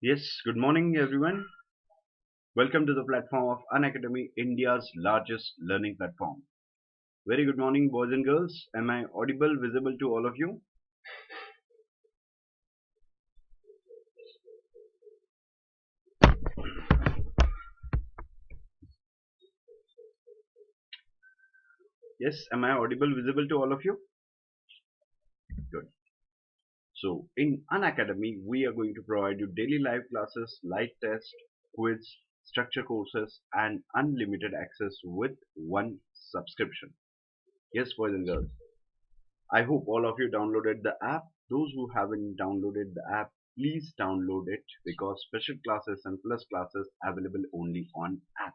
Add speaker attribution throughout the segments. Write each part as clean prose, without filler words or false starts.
Speaker 1: Yes, good morning everyone. Welcome to the platform of Unacademy, India's largest learning platform. Very good morning, boys and girls. Am I audible, visible to all of you? Yes, am I audible, visible to all of you? Good. So, in Unacademy, we are going to provide you daily live classes, live tests, quiz, structure courses, and unlimited access with one subscription. Yes, boys and girls. I hope all of you downloaded the app. Those who haven't downloaded the app, please download it because special classes and plus classes available only on app.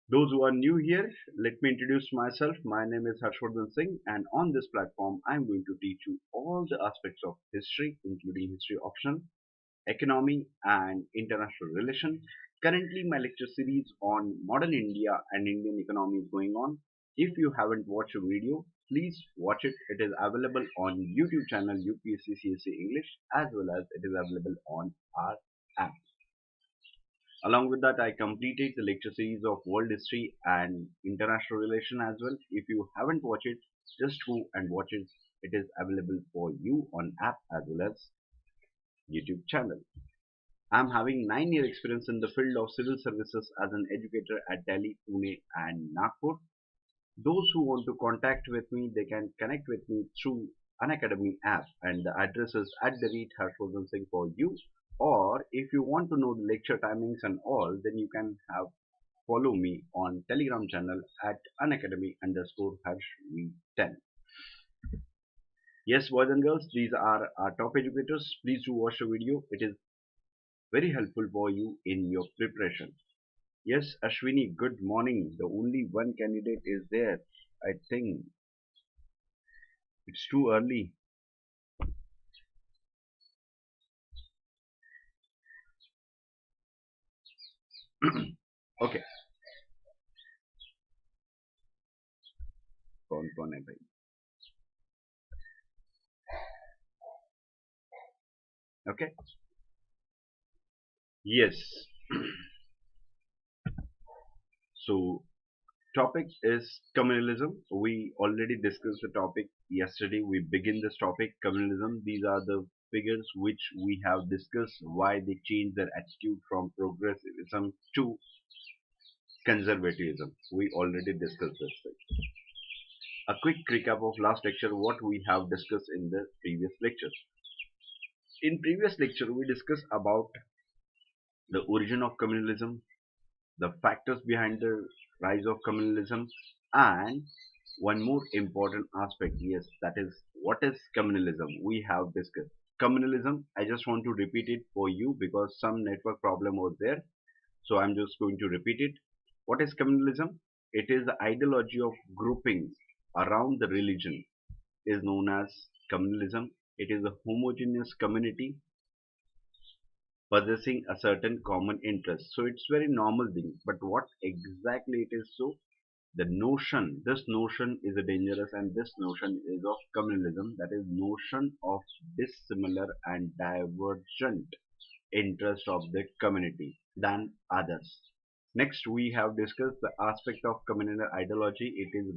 Speaker 1: Those who are new here, let me introduce myself. My name is Harshvardhan Singh, and on this platform, I'm going to teach you all the aspects of history, including history optional, economy, and international relation. Currently, my lecture series on modern India and Indian economy is going on. If you haven't watched a video, please watch it. It is available on YouTube channel UPSC CSE English as well as it is available on our app. Along with that, I completed the lecture series of world history and international relation as well. If you haven't watched it, just go and watch it. It is available for you on app as well as YouTube channel. I'm having 9-year experience in the field of civil services as an educator at Delhi, Pune and Nagpur. Those who want to contact with me, they can connect with me through Unacademy app and the address is @Harshvardhan Singh for you. Or if you want to know the lecture timings and all, then you can have follow me on Telegram channel at unacademy_harshv10. Yes, boys and girls, these are our top educators. Please do watch the video. It is very helpful for you in your preparation. Yes, Ashwini, good morning. The only one candidate is there. I think it's too early. Okay. कौन है भाई? Okay. Yes. So topic is communalism. We already discussed the topic yesterday. We begin this topic communalism. These are the figures which we have discussed why they changed their attitude from progressivism to conservatism. We already discussed this thing. A quick recap of last lecture what we have discussed in the previous lecture. In previous lecture we discussed about the origin of communalism, the factors behind the rise of communalism, and one more important aspect, yes, that is what is communalism. We have discussed communalism. I just want to repeat it for you because some network problem was there, so I'm just going to repeat it. What is communalism? It is the ideology of groupings around the religion is known as communalism. It is a homogeneous community possessing a certain common interest. So it's very normal thing. But what exactly it is so? The notion, this notion is a dangerous and this notion is of communalism, that is notion of dissimilar and divergent interest of the community than others. Next we have discussed the aspect of communal ideology. It is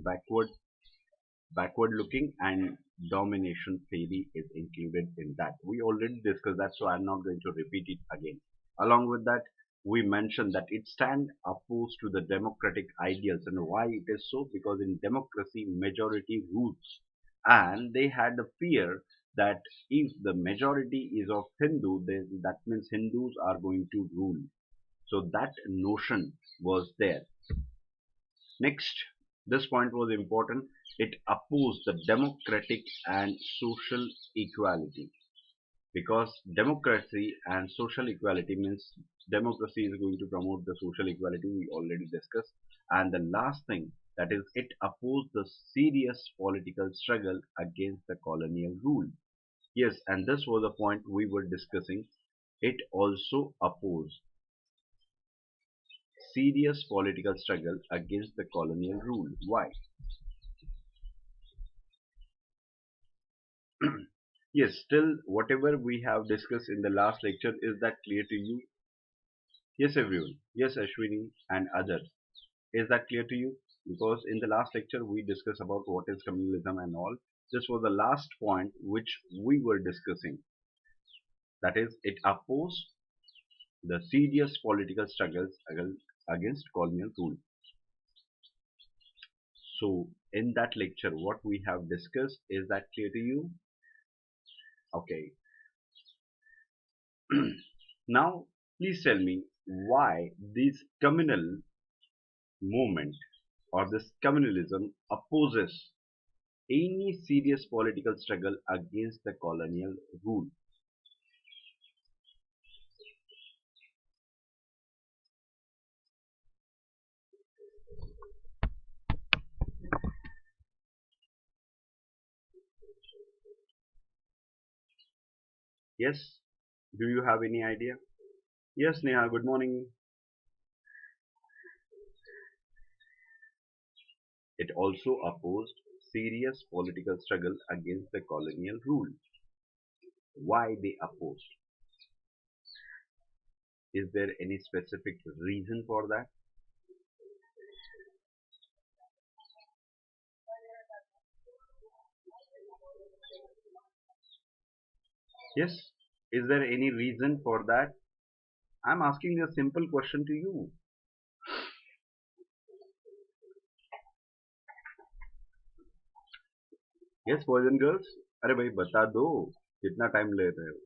Speaker 1: backward looking and domination theory is included in that. We already discussed that, so I'm not going to repeat it again. Along with that, we mentioned that it stands opposed to the democratic ideals. And why it is so? Because in democracy majority rules, and they had the fear that if the majority is of Hindu, then that means Hindus are going to rule. So that notion was there. Next, this point was important. It opposed the democratic and social equality, because democracy and social equality means democracy is going to promote the social equality we already discussed. And the last thing, that is it opposed the serious political struggle against the colonial rule. Yes, and this was the point we were discussing. It also opposed serious political struggle against the colonial rule. Why? Yes, still whatever we have discussed in the last lecture, is that clear to you? Yes, everyone. Yes, Ashwini and others. Is that clear to you? Because in the last lecture we discussed about what is communalism and all. This was the last point which we were discussing. That is, it opposed the serious political struggles against colonial rule. So in that lecture, what we have discussed, is that clear to you? Okay. Now, please tell me why this communal movement or this communalism opposes any serious political struggle against the colonial rule. Yes? Do you have any idea? Yes, Neha, good morning. It also opposed serious political struggle against the colonial rule. Why they opposed? Is there any specific reason for that? Yes? Is there any reason for that? I'm asking a simple question to you. Yes, boys and girls? अरे भाई बता दो कितना time ले रहे हो?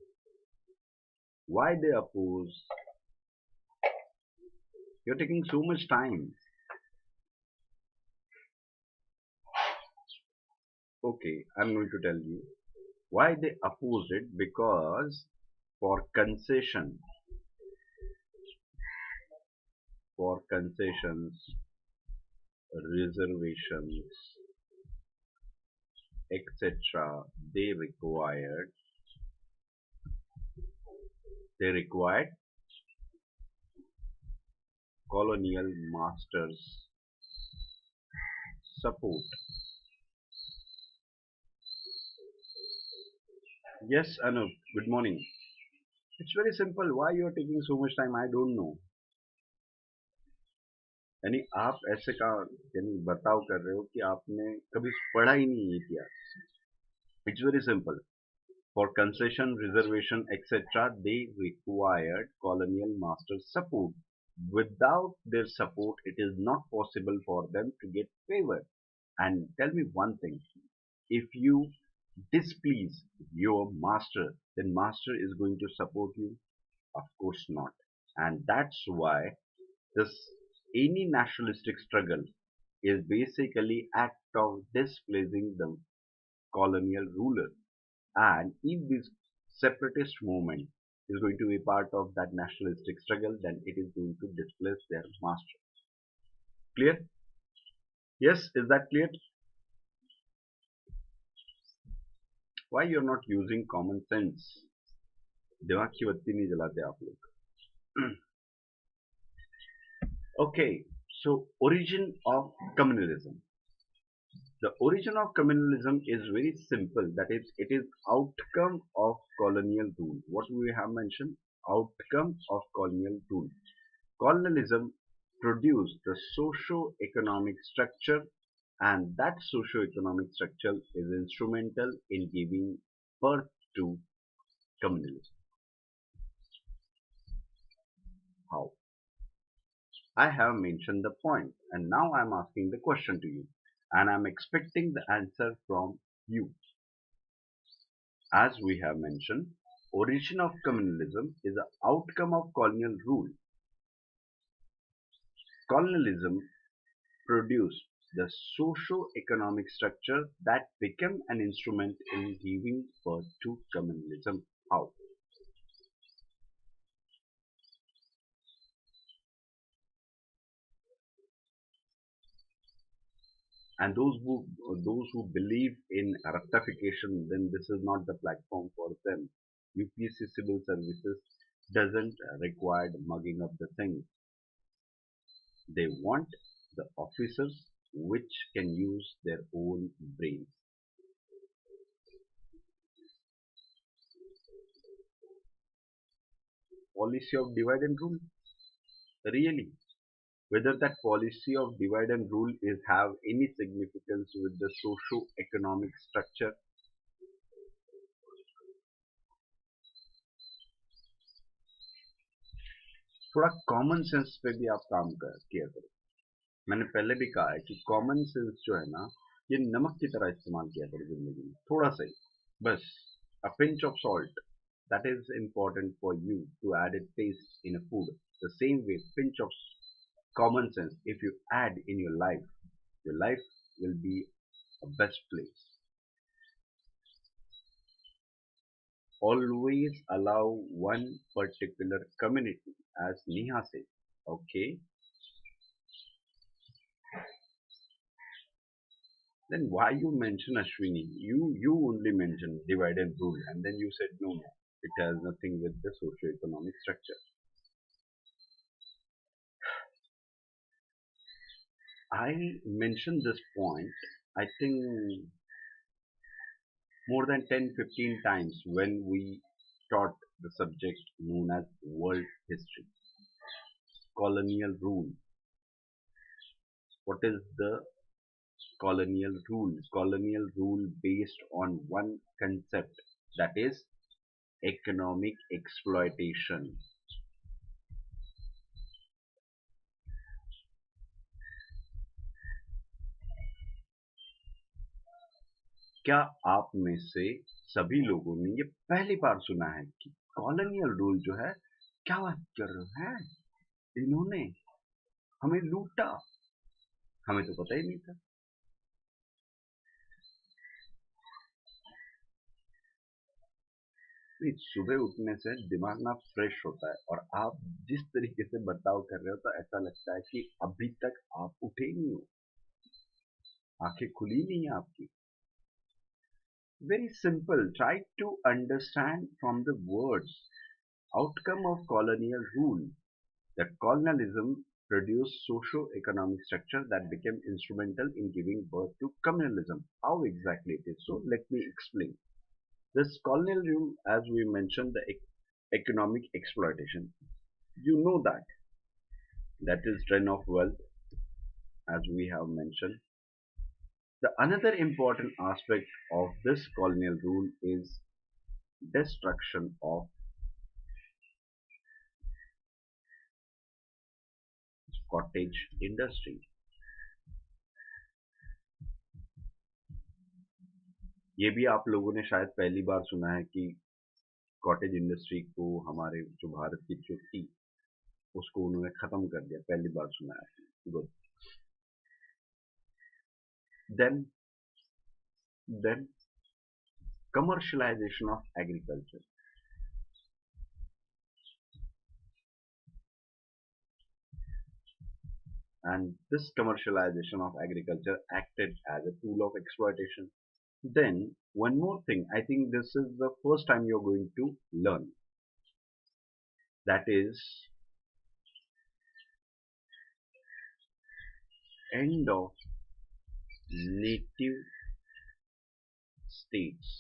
Speaker 1: Why they oppose? You're taking so much time. Okay, I'm going to tell you why they opposed it, because for concession, for concessions, reservations, etc., they required colonial masters support. Yes, Anup, good morning. It's very simple. Why you are taking so much time? I don't know. यानी आप ऐसे का यानी बर्ताव कर रहे हो कि आपने कभी पढ़ा ही नहीं ये इतिहास. It's very simple. For concession, reservation, etc., they required colonial masters' support. Without their support, it is not possible for them to get favor. And tell me one thing, if you displease your master, then master is going to support you? Of course not. And that's why this any nationalistic struggle is basically act of displacing the colonial ruler. And if this separatist movement is going to be part of that nationalistic struggle, then it is going to displace their master. Clear? Yes, is that clear? Why you're not using common sense? दिमाग की बत्ती नहीं जलाते आप लोग. Okay, so origin of communalism. The origin of communalism is very simple. That is, it is outcome of colonial rule. What we have mentioned? Outcome of colonial rule. Colonialism produced the socio-economic structure, and that socio-economic structure is instrumental in giving birth to communalism. How? I have mentioned the point, and now I am asking the question to you, and I am expecting the answer from you. As we have mentioned, origin of communalism is the outcome of colonial rule. Colonialism produced the socio-economic structure that became an instrument in giving birth to communalism. How? And those who believe in rectification, then this is not the platform for them. UPSC Civil Services doesn't require mugging up the things. They want the officers which can use their own brains. policy of divide and rule? Really? Whether that policy of divide and rule is have any significance with the socio-economic structure? थोड़ा common sense पे भी आप काम कर किया करो. मैंने पहले भी कहा है कि कॉमन सेंस जो है ना, ये नमक की तरह इस्तेमाल किया करो जिंदगी में, थोड़ा सा ही, बस. A pinch of salt, that is important for you to add a taste in a food. The same way, pinch of common sense, if you add in your life will be a best place. Always allow one particular community, as Neha said. Okay, then why you mention Ashwini? You only mentioned divide and rule, and then you said no, no, it has nothing with the socio-economic structure. I mentioned this point, I think, more than 10-15 times when we taught the subject known as world history. Colonial rule. What is the colonial rule? Colonial rule based on one concept, that is economic exploitation. क्या आप में से सभी लोगों ने ये पहली बार सुना है कि कॉलोनियल रूल जो है, क्या बात कर रहे हैं, इन्होंने हमें लूटा, हमें तो पता ही नहीं था. सुबह उठने से दिमाग ना फ्रेश होता है, और आप जिस तरीके से बर्ताव कर रहे हो तो ऐसा लगता है कि अभी तक आप उठे ही नहीं हो, आंखें खुली नहीं है आपकी. Very simple. Try to understand from the words. Outcome of colonial rule. That colonialism produced socio-economic structure that became instrumental in giving birth to communalism. How exactly it is? So let me explain. This colonial rule, as we mentioned, the economic exploitation. You know that is drain of wealth, as we have mentioned. The another important aspect of this colonial rule is destruction of cottage industry. ये भी आप लोगों ने शायद पहली बार सुना है कि कॉटेज इंडस्ट्री को हमारे जो भारत की जो थी उसको उन्होंने खत्म कर दिया, पहली बार सुना है. Good. Then commercialization of agriculture. And this commercialization of agriculture acted as a tool of exploitation. Then one more thing, I think this is the first time you're going to learn, that is end of native states.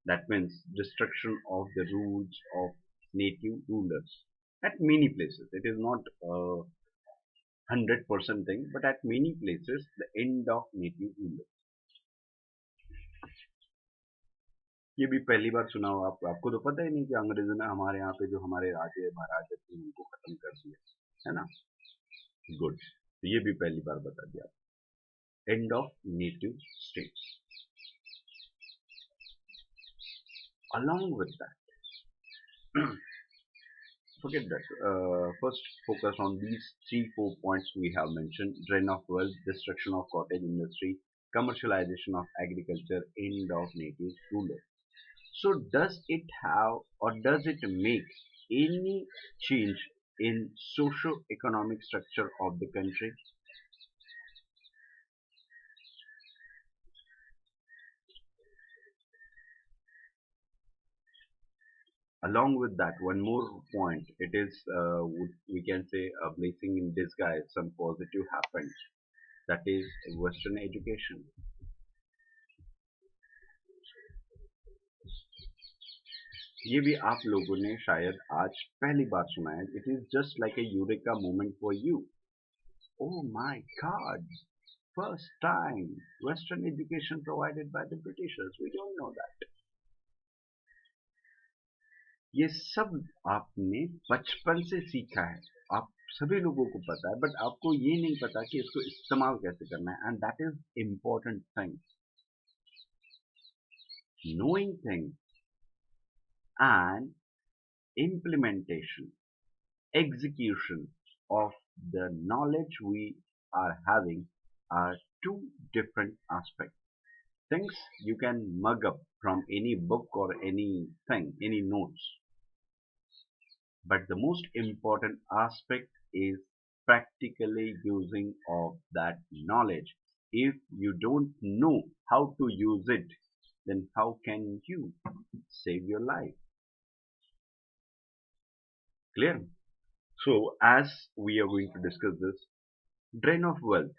Speaker 1: That means destruction of the rules of native rulers at many places. It is not a 100% thing, but at many places the end of native rulers. ये भी पहली बार सुना हो आप, आपको तो पता ही नहीं कि अंग्रेजों ने हमारे यहाँ पे जो हमारे राजे महाराजे थे उनको खत्म कर दिया, है ना. गुड. तो ये भी पहली बार बता दिया. End of native states. Along with that, forget that. First, focus on these 3-4 points we have mentioned: drain of wealth, destruction of cottage industry, commercialization of agriculture, end of native rulers. So, does it have or does it make any change in socio-economic structure of the country? Along with that, one more point, it is we can say a blessing in disguise. Some positive happened, that is Western education. ये भी आप लोगों ने शायद आज पहली बार सुना है. It is just like a eureka moment for you. Oh my God! First time Western education provided by the Britishers. We don't know that. ये सब आपने बचपन से सीखा है. आप सभी लोगों को पता है, बट आपको ये नहीं पता कि इसको इस्तेमाल कैसे करना है. And that is important thing. Knowing things and implementation, execution of the knowledge we are having are two different aspects. Things you can mug up from any book or anything, any notes. But the most important aspect is practically using of that knowledge. If you don't know how to use it, then how can you save your life? Clear? So, as we are going to discuss this, drain of wealth.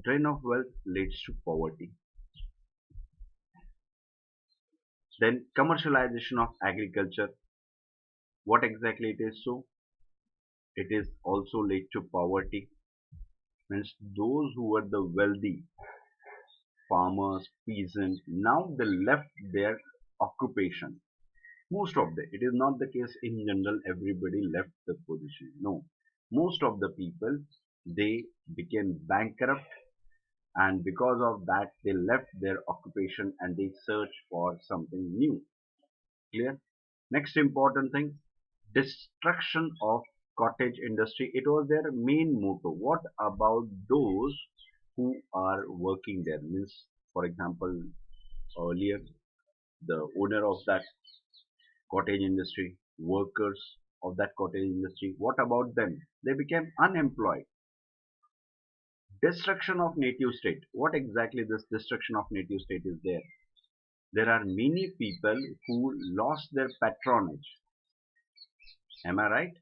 Speaker 1: Drain of wealth leads to poverty. Then commercialization of agriculture. What exactly it is so? It is also lead to poverty. Means those who were the wealthy farmers, peasants, now they left their occupation. Most of them. It is not the case in general everybody left the position. No. Most of the people, they became bankrupt, and because of that they left their occupation and they searched for something new. Clear? Next important thing, destruction of cottage industry. It was their main motto. What about those who are working there? Means, for example, earlier the owner of that cottage industry, workers of that cottage industry, what about them? They became unemployed. Destruction of native state. What exactly this destruction of native state is there? There are many people who lost their patronage. Am I right?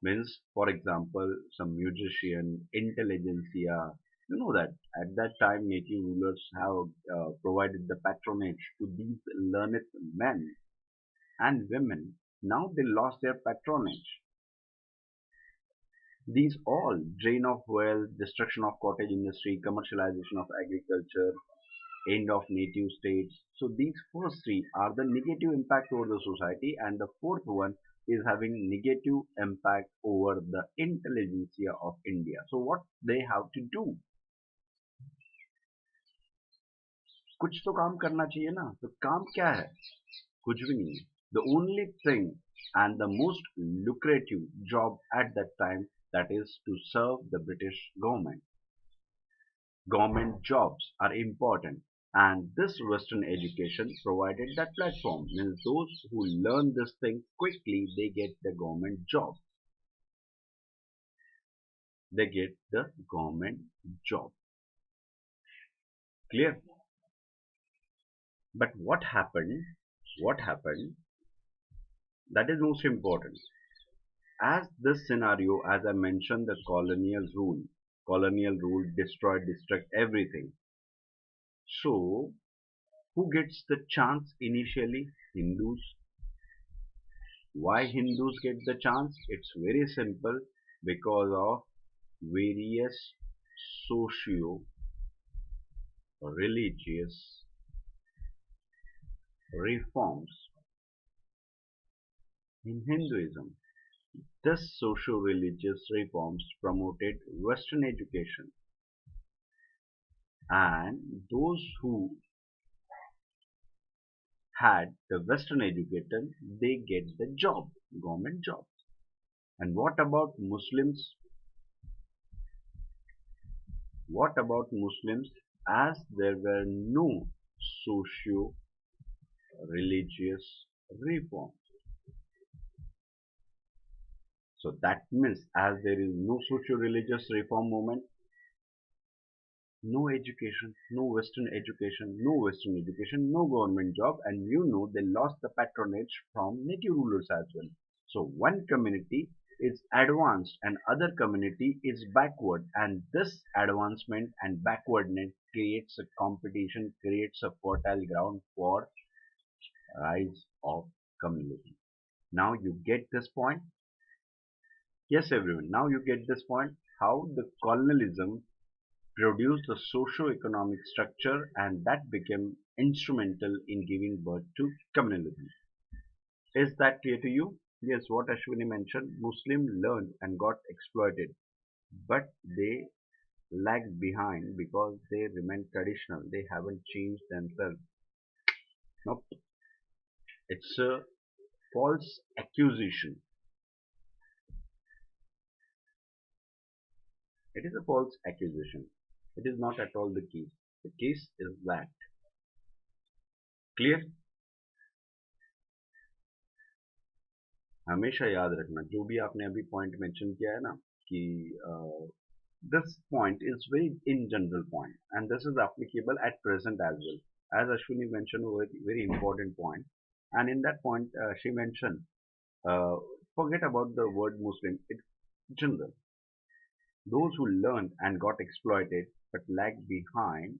Speaker 1: Means, for example, some musician, intelligentsia, you know that at that time native rulers have provided the patronage to these learned men and women. Now they lost their patronage. These all drain of wealth, destruction of cottage industry, commercialization of agriculture, end of native states. So these first three are the negative impact over the society, and the fourth one is having negative impact over the intelligentsia of India. So what they have to do? कुछ तो काम करना चाहिए ना. तो काम क्या है? कुछ भी नहीं. The only thing and the most lucrative job at that time, that is to serve the British government. Government jobs are important, and this Western education provided that platform. Means those who learn this thing quickly, they get the government job. They get the government job. Clear? But what happened? What happened? That is most important. As this scenario, as I mentioned, the colonial rule destroyed, destruct everything. So, who gets the chance initially? Hindus. Why Hindus get the chance? It's very simple, because of various socio-religious reforms in Hinduism. This socio-religious reforms promoted Western education, and those who had the Western education, they get the job, government job. And what about Muslims? What about Muslims? As there were no socio-religious reforms. So that means, as there is no socio-religious reform movement, no education, no Western education, no government job, and you know they lost the patronage from native rulers as well. So one community is advanced and other community is backward, and this advancement and backwardness creates a competition, creates a fertile ground for rise of communalism. Now you get this point? Yes, everyone. Now you get this point. How the colonialism produced a socio-economic structure and that became instrumental in giving birth to communalism. Is that clear to you? Yes, what Ashwini mentioned, Muslim learned and got exploited, but they lag behind because they remain traditional. They haven't changed themselves. Nope. It's a false accusation. It is a false accusation. It is not at all the case. The case is that. Clear? हमेशा याद रखना जो भी आपने अभी point mention किया है ना कि this point is very in general point and this is applicable at present as well. As Ashwini mentioned, a very important point, and in that point she mentioned, uh, forget about the word Muslim. It's general. Those who learned and got exploited but lagged behind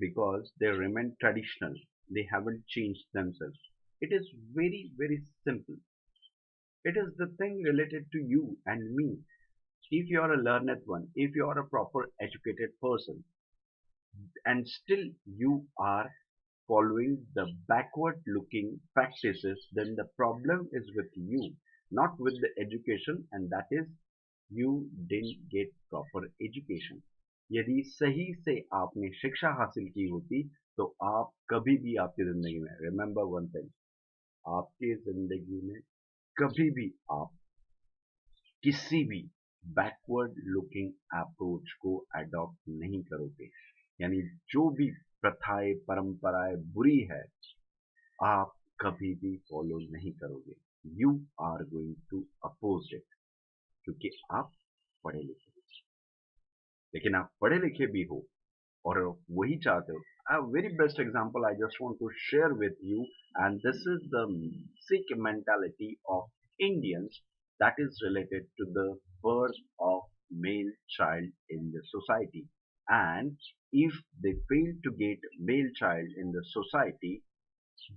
Speaker 1: because they remain traditional. They haven't changed themselves. It is very, very simple. It is the thing related to you and me. If you are a learned one, if you are a proper educated person, and still you are following the backward looking practices, then the problem is with you, not with the education, and that is you didn't get proper education. यदि सही से आपने शिक्षा हासिल की होती तो आप कभी भी आपकी जिंदगी में, रिमेंबर वन थिंग, आपकी जिंदगी में कभी भी आप किसी भी बैकवर्ड लुकिंग अप्रोच को अडॉप्ट नहीं करोगे. यानी जो भी प्रथाएं परंपराएं बुरी है आप कभी भी फॉलो नहीं करोगे. You are going to oppose it क्योंकि आप पढ़े लिखे हो. लेकिन आप पढ़े लिखे भी हो और वही चाहते हो. A very best example I just want to share with you, and this is the Sikh mentality of Indians that is related to the birth of male child in the society. And if they fail to get male child in the society,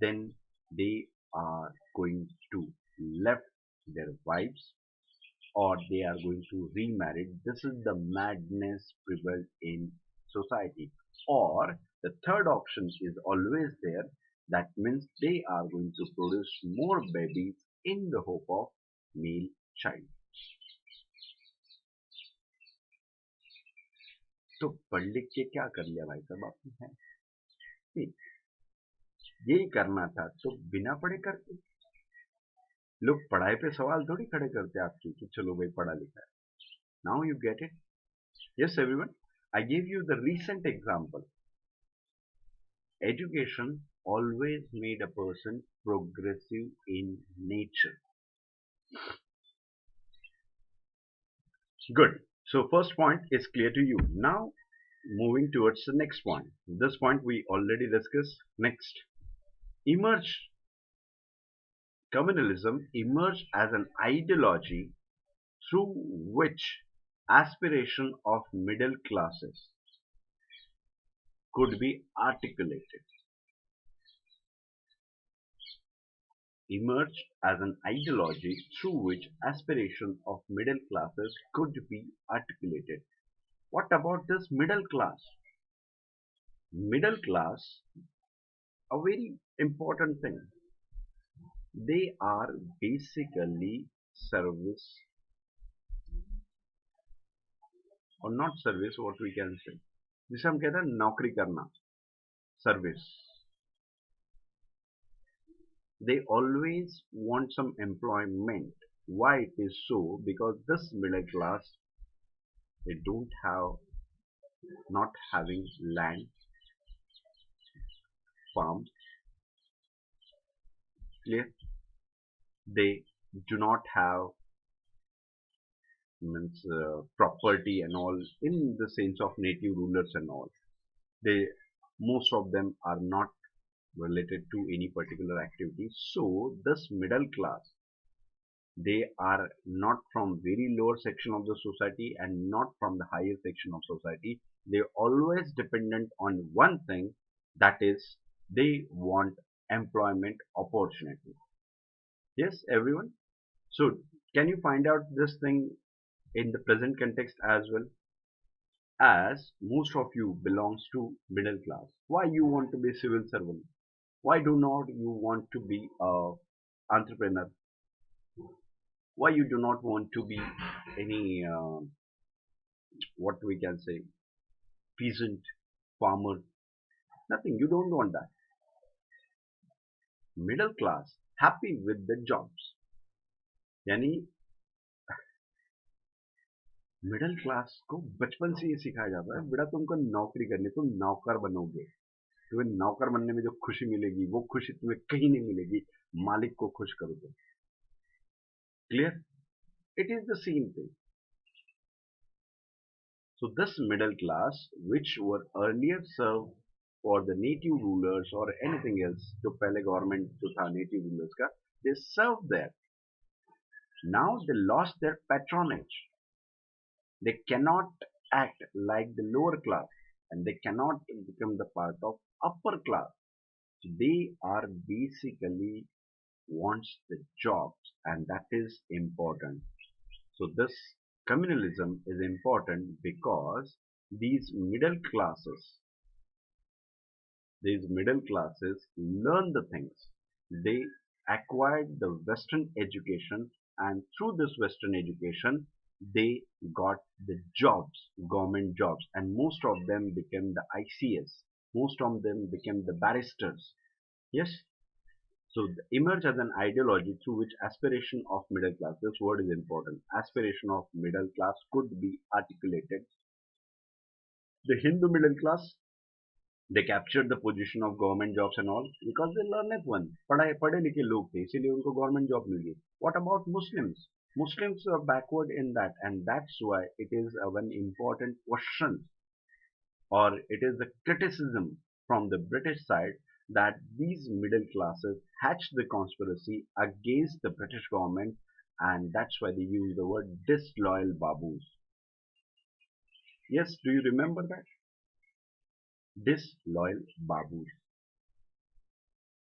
Speaker 1: then they are going to left their wives or they are going to remarry. This is the madness prevalent in society. Or the third option is always there. That means they are going to produce more babies in the hope of male child. तो पढ़ लिख के क्या कर लिया भाई साहब आपने? है नहीं, यही करना था तो बिना पढ़े करते. लोग पढ़ाई पे सवाल थोड़ी खड़े करते आपकी कि चलो भाई पढ़ा लिखा है. Now you get it. Yes, everyone. I gave you the recent example. Education always made a person progressive in nature. Good. So first point is clear to you. Now moving towards the next point. This point we already discussed. Next. Emerge. Communalism emerged as an ideology through which aspiration of middle classes could be articulated. Emerged as an ideology through which aspiration of middle classes could be articulated. What about this middle class? Middle class, a very important thing. They are basically service, or not service, what we can say, जिसे हम कहते हैं नौकरी करना, service. They always want some employment. Why it is so? Because this middle class, they don't have, not having land, farms, clear? They do not have means property and all in the sense of native rulers and all. They, most of them are not related to any particular activity. So this middle class, they are not from very lower section of the society and not from the higher section of society. They always dependent on one thing, that is they want employment opportunity. Yes, everyone. So, can you find out this thing in the present context as well? As most of you belongs to middle class, why you want to be civil servant? Why do not you want to be a entrepreneur? Why you do not want to be any what we can say peasant, farmer? Nothing. You don't want that. Middle class happy with the jobs. यानी middle class को बचपन से ये सिखाया जाता है बेटा तुमको नौकरी करनी, तुम नौकर बनोगे, तुम्हें नौकर बनने में जो खुशी मिलेगी वो खुशी तुम्हें कहीं नहीं मिलेगी, मालिक को खुश करो तुम. Clear? It is the same thing. So this middle class, which were earlier served for the native rulers or anything else, जो पहले government जो था native rulers का, they served there. Now they lost their patronage. They cannot act like the lower class, and they cannot become the part of upper class. So they are basically wants the jobs, and that is important. So this communalism is important because these middle classes learn the things. They acquired the Western education, and through this Western education they got the jobs, government jobs, and most of them became the ICS, most of them became the barristers. Yes. So emerge as an ideology through which aspiration of middle class, this word is important, aspiration of middle class could be articulated. The Hindu middle class, they captured the position of government jobs and all because they learned one. पढ़े लिखे लोग थे इसीलिए उनको government job मिल गई. What about Muslims? Muslims are backward in that, and that's why it is one important question, or it is a criticism from the British side that these middle classes hatched the conspiracy against the British government, and that's why they use the word disloyal babus. Yes, do you remember that? Disloyal babus.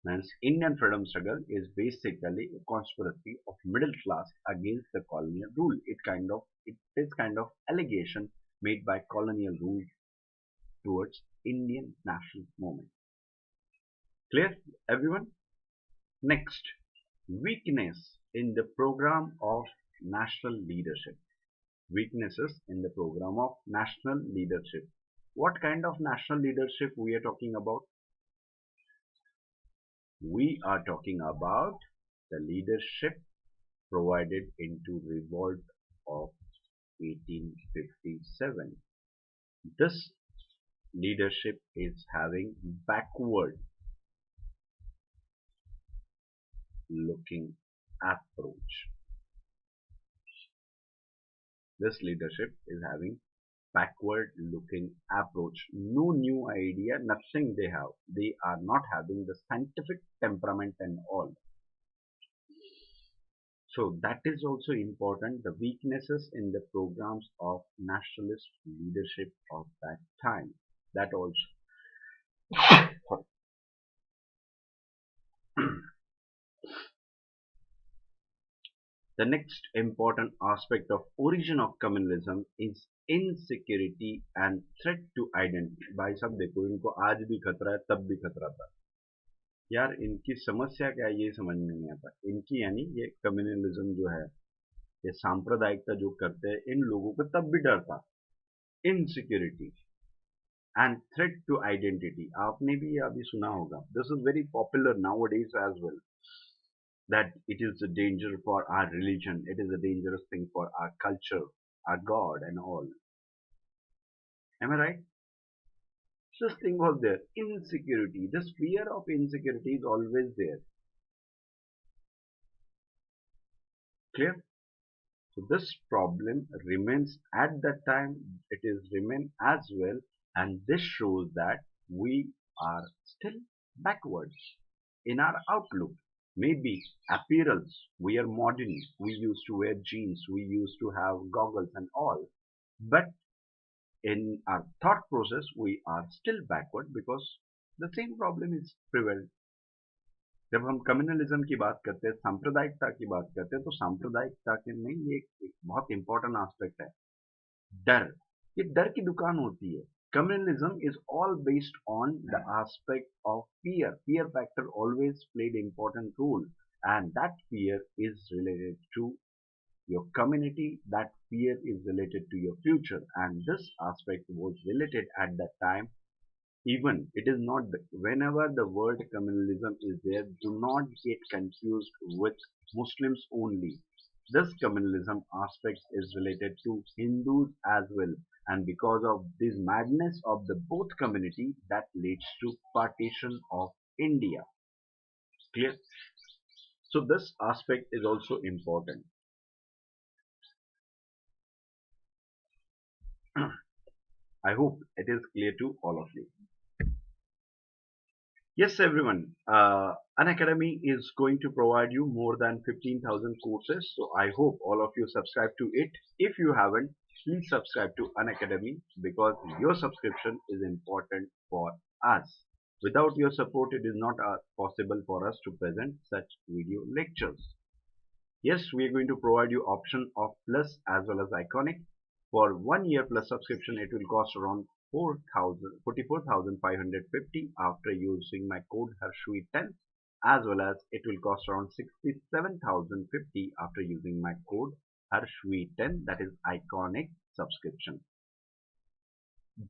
Speaker 1: Means Indian freedom struggle is basically a conspiracy of middle class against the colonial rule. It is kind of allegation made by colonial rule towards Indian national movement. Clear, everyone? Next, weakness in the program of national leadership. Weaknesses in the program of national leadership. What kind of national leadership we are talking about? We are talking about the leadership provided into revolt of 1857. This leadership is having backward looking approach. This leadership is having backward looking approach. No new idea, nothing they have. They are not having the scientific temperament and all. So that is also important, the weaknesses in the programs of nationalist leadership of that time. That also. The next important aspect of origin of communalism is insecurity and threat to identity. भाई साहब देखो इनको आज भी खतरा है तब भी खतरा था यार. इनकी समस्या क्या है ये समझ में नहीं आता. इनकी यानी ये कम्युनलिज्म जो है, ये सांप्रदायिकता जो करते हैं, इन लोगों को तब भी डर था. Insecurity and threat to identity, आपने भी अभी सुना होगा. This is very popular nowadays as well, that it is a danger for our religion, it is a dangerous thing for our culture, our God and all. Am I right? This thing was there. Insecurity, this fear of insecurity is always there. Clear? So this problem remains at that time, it is remain as well, and this shows that we are still backwards in our outlook. Maybe appearance, we are modern, we used to wear jeans, we used to have goggles and all, but in our thought process we are still backward because the same problem is prevalent. जब हम communalism की बात करते हैं, सांप्रदायिकता की बात करते हैं, तो सांप्रदायिकता के में ये एक बहुत इंपॉर्टेंट एस्पेक्ट है, डर। ये डर की दुकान होती है। Communalism is all based on the aspect of fear. Fear factor always played important role, and that fear is related to your community. That fear is related to your future, and this aspect was related at that time. Even it is not whenever the word communalism is there, do not get confused with Muslims only. This communalism aspect is related to Hindus as well, and because of this madness of the both community, that leads to partition of India. Clear? So this aspect is also important. I hope it is clear to all of you. Yes, everyone. Unacademy is going to provide you more than 15,000 courses. So I hope all of you subscribe to it. If you haven't, please subscribe to Unacademy because your subscription is important for us. Without your support, it is not possible for us to present such video lectures. Yes, we are going to provide you option of plus as well as iconic. For 1 year plus subscription, it will cost around 44,550 after using my code Harshvardhan, as well as it will cost around 67,050 after using my code Harshvardhan, that is iconic subscription.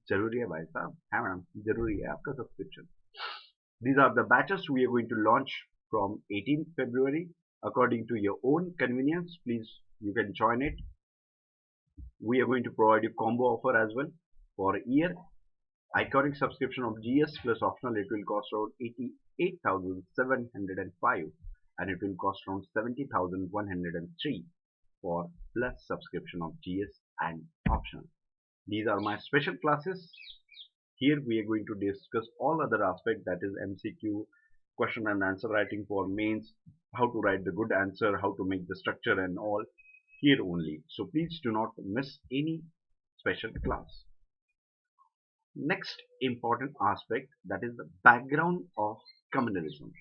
Speaker 1: जरूरी है भाई साहब, है madam, जरूरी है आपका subscription. These are the batches we are going to launch from 18th February. According to your own convenience, please you can join it. We are going to provide you combo offer as well. For a year, iconic subscription of GS plus optional, it will cost around 88,705 and it will cost around 70,103 for plus subscription of GS and optional. These are my special classes. Here we are going to discuss all other aspects, that is MCQ, question and answer writing for mains, how to write the good answer, how to make the structure and all, here only. So please do not miss any special class. Next important aspect, that is the background of communalism.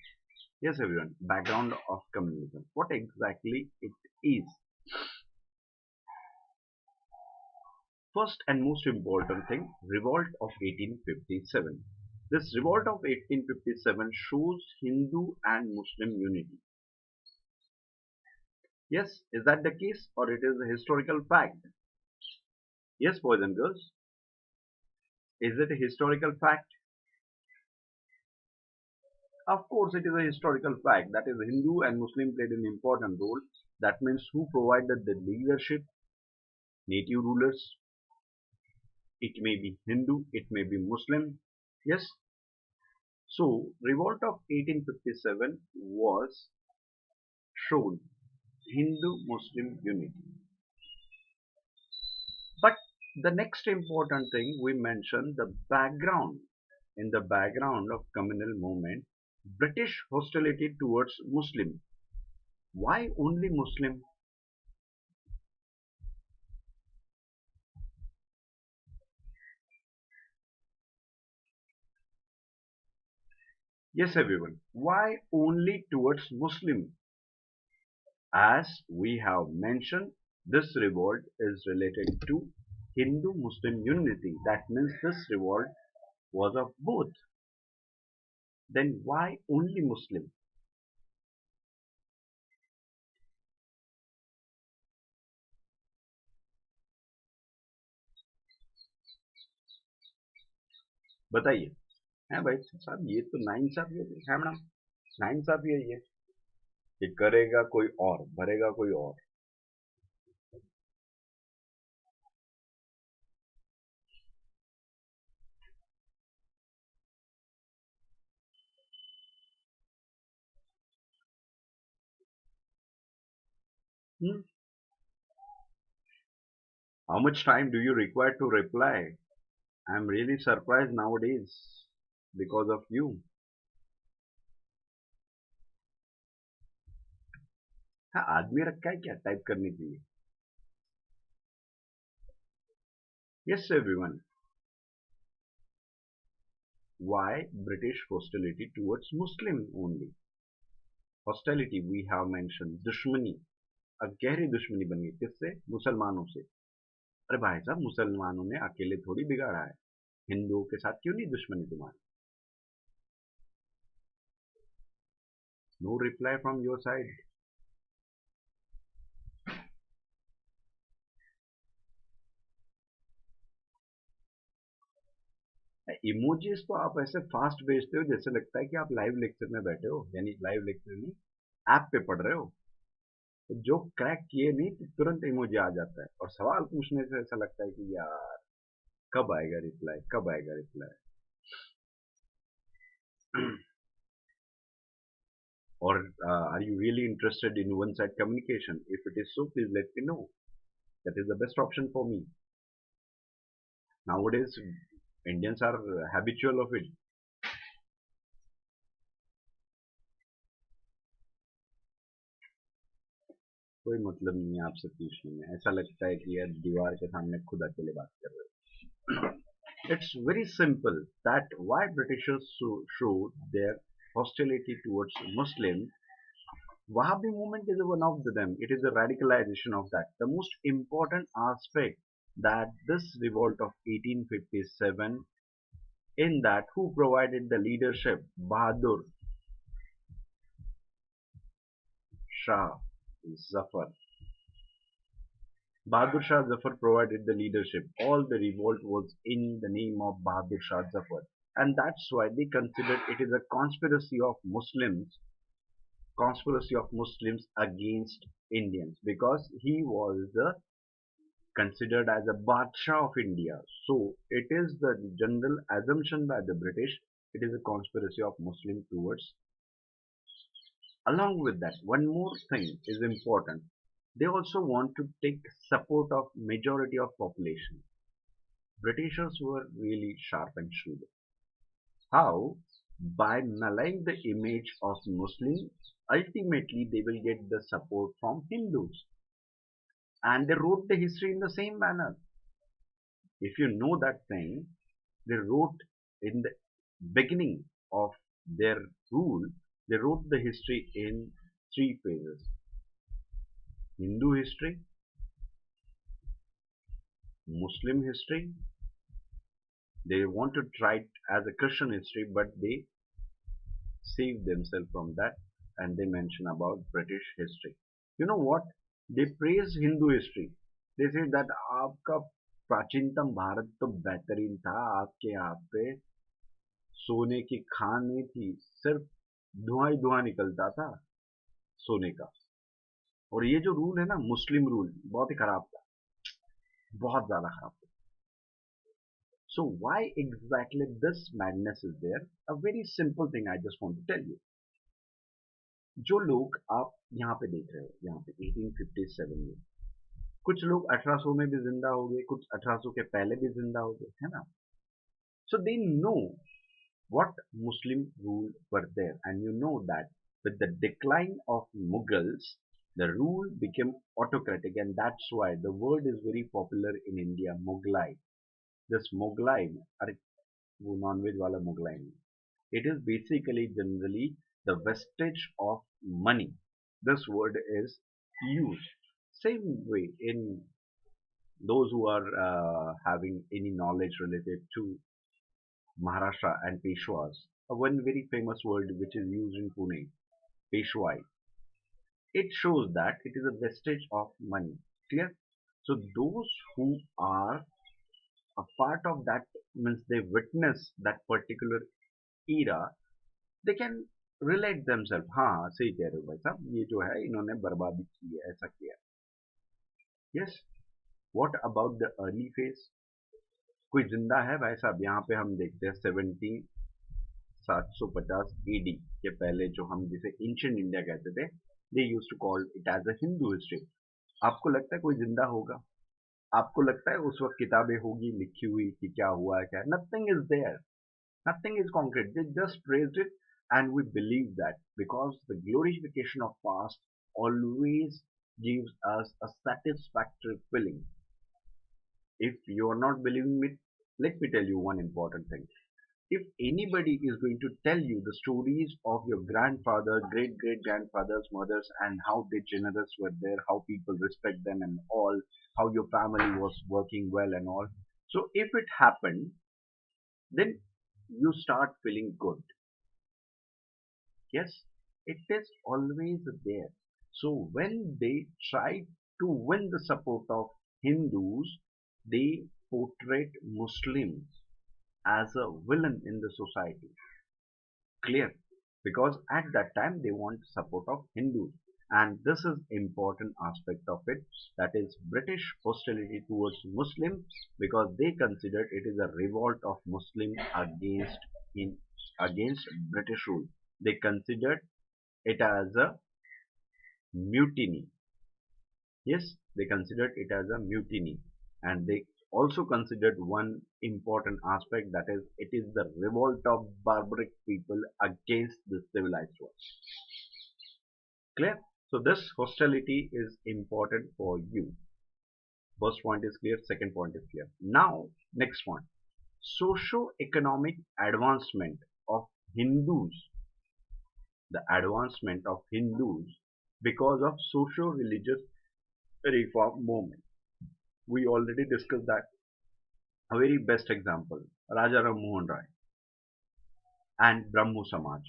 Speaker 1: Yes everyone, background of communalism. What exactly it is? First and most important thing, revolt of 1857. This revolt of 1857 shows Hindu and Muslim unity. Yes, is that the case or it is a historical fact? Yes, boys and girls. Is it a historical fact? Of course, it is a historical fact. That is, Hindu and Muslim played an important role. That means who provided the leadership? Native rulers. It may be Hindu, it may be Muslim. Yes. So, revolt of 1857 was shown Hindu-Muslim unity. But the next important thing we mentioned, the background. In the background of communal movement, British hostility towards Muslim. Why only Muslim? Yes everyone, why only towards Muslim? As we have mentioned, this revolt is related to Hindu-Muslim unity. That means this revolt was of both. Then why only Muslim? बताइए. है भाई साहब, ये तो नाइंसाफी है madam, नाइंसाफी है ये करेगा कोई और, भरेगा कोई और. Hmm? How much time do you require to reply? I'm really surprised nowadays because of you. हाँ, आदमी रखा है क्या टाइप करने के लिए? Yes everyone. Why British hostility towards Muslim only? Hostility we have mention, दुश्मनी, अब गहरी दुश्मनी बन गई किससे? मुसलमानों से। अरे भाई साहब, मुसलमानों ने अकेले थोड़ी बिगाड़ा है, हिंदुओं के साथ क्यों नहीं दुश्मनी तुम्हारी? No reply from your side. Emojis तो आप ऐसे फास्ट भेजते हो जैसे लगता है कि आप लाइव लेक्चर में बैठे हो, यानी लाइव लेक्चर नहीं, ऐप पे पढ़ रहे हो। तो जो क्रैक किए नहीं तो तुरंत इमोजी आ जाता है, और सवाल पूछने से ऐसा लगता है कि यार कब आएगा रिप्लाई, कब आएगा reply. Or are you really interested in one-side communication? If it is so, please let me know. That is the best option for me. Nowadays, Indians are habitual of it. कोई मतलब नहीं है आपसे पूछने में, ऐसा लगता है कि यार दीवार के सामने खुद अकेले बात कर रहे हो। It's very simple that why Britishers showed their hostility towards Muslims. Wahhabi movement is one of them. It is a radicalization of that. The most important aspect that this revolt of 1857, in that who provided the leadership? Bahadur Shah Zafar. Bahadur Shah Zafar provided the leadership. All the revolt was in the name of Bahadur Shah Zafar. And that's why they considered it is a conspiracy of Muslims against Indians, because he was the considered as a Badshah of India. So it is the general assumption by the British, it is a conspiracy of Muslim towards. Along with that, one more thing is important. They also want to take support of majority of population. Britishers were really sharp and shrewd. How? By maligning the image of Muslims, ultimately they will get the support from Hindus. And they wrote the history in the same manner. If you know that thing, they wrote in the beginning of their rule, they wrote the history in three phases. Hindu history, Muslim history, they want to try it as a Christian history, but they saved themselves from that, and they mention about British history. You know what? They praise Hindu history. They say that आपका प्राचीनतम भारत तो बेहतरीन था, आपके यहाँ पे सोने की खान नहीं थी, सिर्फ धुआं ही धुआं निकलता था सोने का। और ये जो रूल है ना, मुस्लिम रूल, बहुत ही खराब था, बहुत ज्यादा खराब था। So why exactly this madness is there? A very simple thing I just want to tell you. जो लोग आप यहाँ पे देख रहे हो, यहाँ पे 1857 में, कुछ लोग 1800 में भी जिंदा हो गए, कुछ 1800 के पहले भी जिंदा हो गए, है ना? So they know what Muslim rule were there, and you know that with the decline of Mughals, the rule became autocratic, and that's why the word is very popular in India, Mughlai. This Mughlai, अरे वो non-veg वाला Mughlai नहीं. It is basically generally the vestige of money. This word is used. Same way in those who are having any knowledge related to Maharashtra and Peshwas. One very famous word which is used in Pune, Peshwai. It shows that it is a vestige of money. Clear? So those who are a part of that, means they witness that particular era, they can relate themselves. हाँ सही कह रहे हो भाई साहब, ये जो है इन्होंने बर्बादी की है, ऐसा किया। Yes. What about the early phase? कोई जिंदा है भाई साहब? यहाँ पे हम देखते हैं 750 AD के पहले, जो हम जिसे एंशिएंट इंडिया कहते थे, they used to call it as a Hindu history. आपको लगता है कोई जिंदा होगा? आपको लगता है उस वक्त किताबें होगी लिखी हुई कि क्या हुआ है क्या? Nothing is there. Nothing is concrete. They just praised it, and we believe that because the glorification of past always gives us a satisfactory feeling. If you are not believing me, let me tell you one important thing. if anybody is going to tell you the stories of your grandfather, great great grandfathers, mothers, and how they generous were there, how people respect them and all, how your family was working well and all. So if it happened, then you start feeling good. Yes, it is always there. So when they try to win the support of Hindus, they portray Muslims as a villain in the society. Clear? Because at that time they want support of Hindus. And this is important aspect of it, that is British hostility towards Muslim, because they considered it is a revolt of Muslim in against British rule. They considered it as a mutiny. Yes, they considered it as a mutiny, and they also considered one important aspect, that is it is the revolt of barbaric people against the civilized world. Clear? So this hostility is important for you. First point is clear, second point is clear. Now next one, socio-economic advancement of Hindus, the advancement of Hindus because of socio-religious reform movement. We already discussed that. A very best example, Raja Ram Mohan Rai and Brahmo Samaj.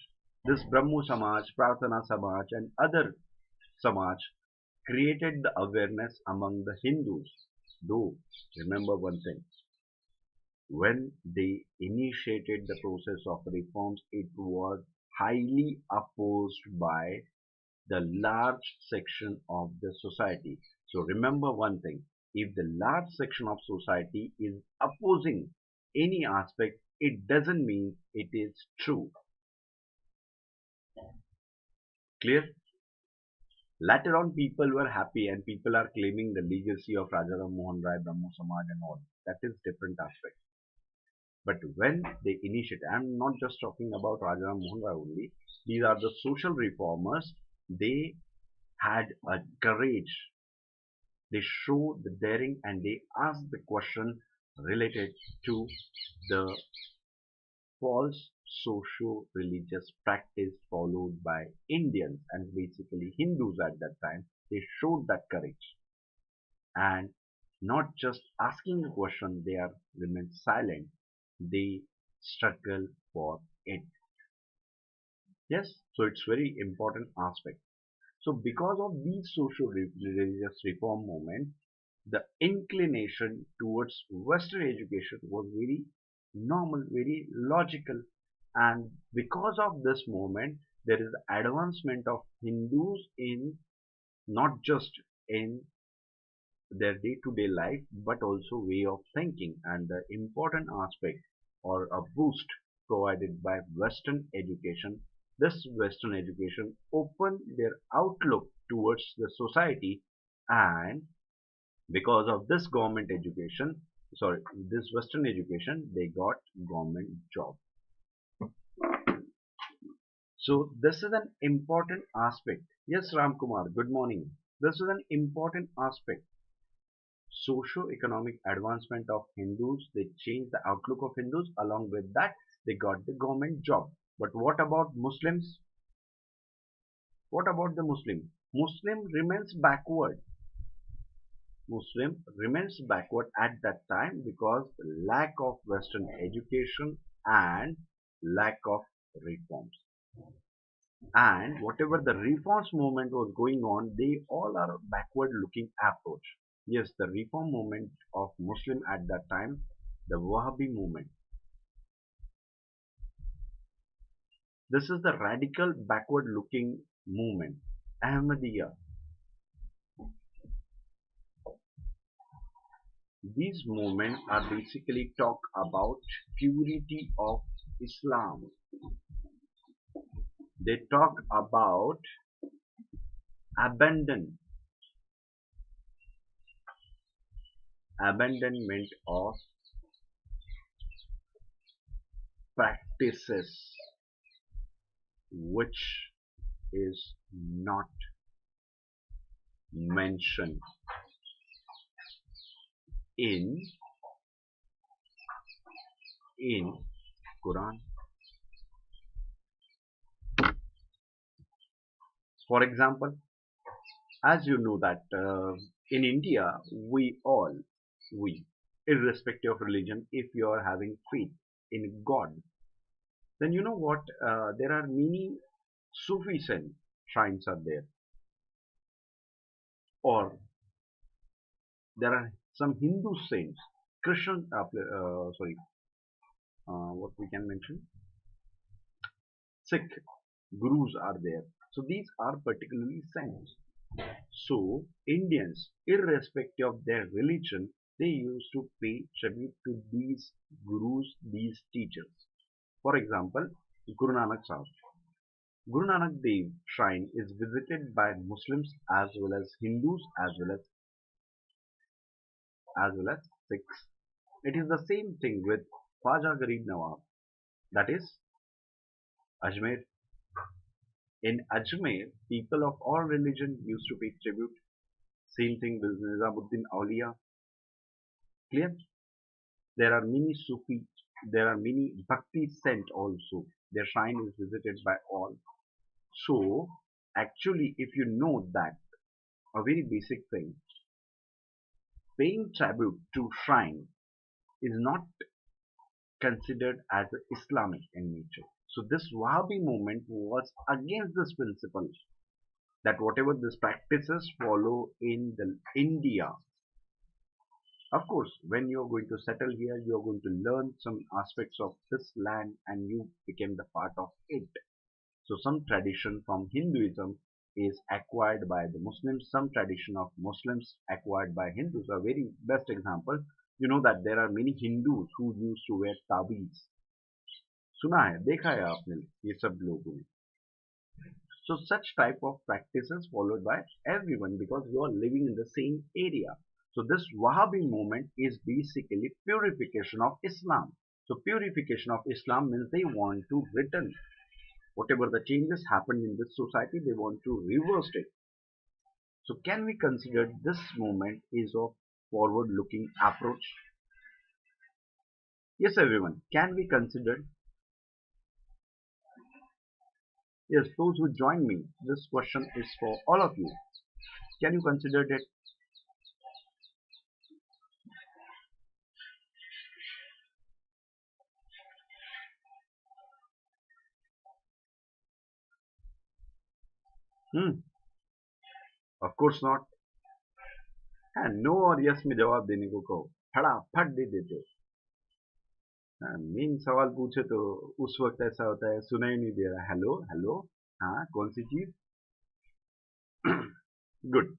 Speaker 1: This Brahmo Samaj, Prarthana Samaj and other Samaj created the awareness among the Hindus. Though, remember one thing, when they initiated the process of reforms, it was highly opposed by the large section of the society. So remember one thing, if the large section of society is opposing any aspect, it doesn't mean it is true. Clear? Later on people were happy and people are claiming the legacy of Rajaram Mohan Rai, Brahmo Samaj and all. That is different aspect. But when they initiate, I'm not just talking about Rajaram Mohan Rai only, these are the social reformers. They had a courage, they showed the daring and they asked the question related to the false socio-religious practice followed by Indians and basically Hindus at that time. They showed that courage and not just asking a question, they are remain silent. They struggle for it. Yes, so it's very important aspect. So because of these socio-religious reform movement, the inclination towards Western education was very normal, very logical. And because of this movement, there is advancement of Hindus in not just in their day-to-day life, but also way of thinking. And the important aspect or a boost provided by Western education, this Western education opened their outlook towards the society, and because of this government education, sorry, this Western education, they got government job. So this is an important aspect. Yes, Ram Kumar, good morning. This is an important aspect. Socio-economic advancement of Hindus, they changed the outlook of Hindus. Along with that, they got the government job. But what about Muslims? What about the Muslim? Muslim remains backward. Muslim remains backward at that time because lack of Western education and lack of reforms. And whatever the reforms movement was going on, they all are backward looking approach. Yes, the reform movement of Muslim at that time, the Wahhabi movement. This is the radical backward looking movement. Ahmadiyya. These movements are basically talk about purity of Islam. They talk about abandonment of practices which is not mentioned in Quran. For example, as you know that in India, we, irrespective of religion, if you are having faith in God, then you know what? There are many Sufi shrines are there, or there are some Hindu saints, Christian, sorry, what we can mention, Sikh gurus are there. So these are particularly saints. So Indians, irrespective of their religion, they used to pay tribute to these gurus, these teachers. For example, Guru Nanak Sahib. Guru Nanak Dev shrine is visited by Muslims as well as Hindus as well as Sikhs. It is the same thing with Khwaja Garib Nawab, that is Ajmer. In Ajmer, people of all religion used to pay tribute. Same thing with Nizamuddin Auliya. Clear? There are many Sufi, there are many Bhakti sent also. Their shrine is visited by all. So, actually, if you know that, a very basic thing, paying tribute to shrine is not considered as Islamic in nature. So, this Wahhabi movement was against this principle that whatever these practices follow in the India. Of course, when you're going to settle here, you're going to learn some aspects of this land and you became the part of it. So some tradition from Hinduism is acquired by the Muslims, some tradition of Muslims acquired by Hindus. A very best example, you know that there are many Hindus who used to wear tabis. सुना है, देखा है आपने ये सब लोगों ने. So such type of practices followed by everyone because you are living in the same area. So this Wahhabi movement is basically purification of Islam. So purification of Islam means they want to return whatever the changes happened in this society, they want to reverse it. So can we consider this movement is of forward looking approach? Yes everyone, can we consider? Yes, those who join me, this question is for all of you. Can you consider it? Of course not. हाँ, no और yes में जवाब देने को कहो, फटाफट दे देते हो. मेन सवाल पूछे तो उस वक्त ऐसा होता है सुनाई नहीं दे रहा. हेलो हेलो, हाँ कौन सी चीज? Good.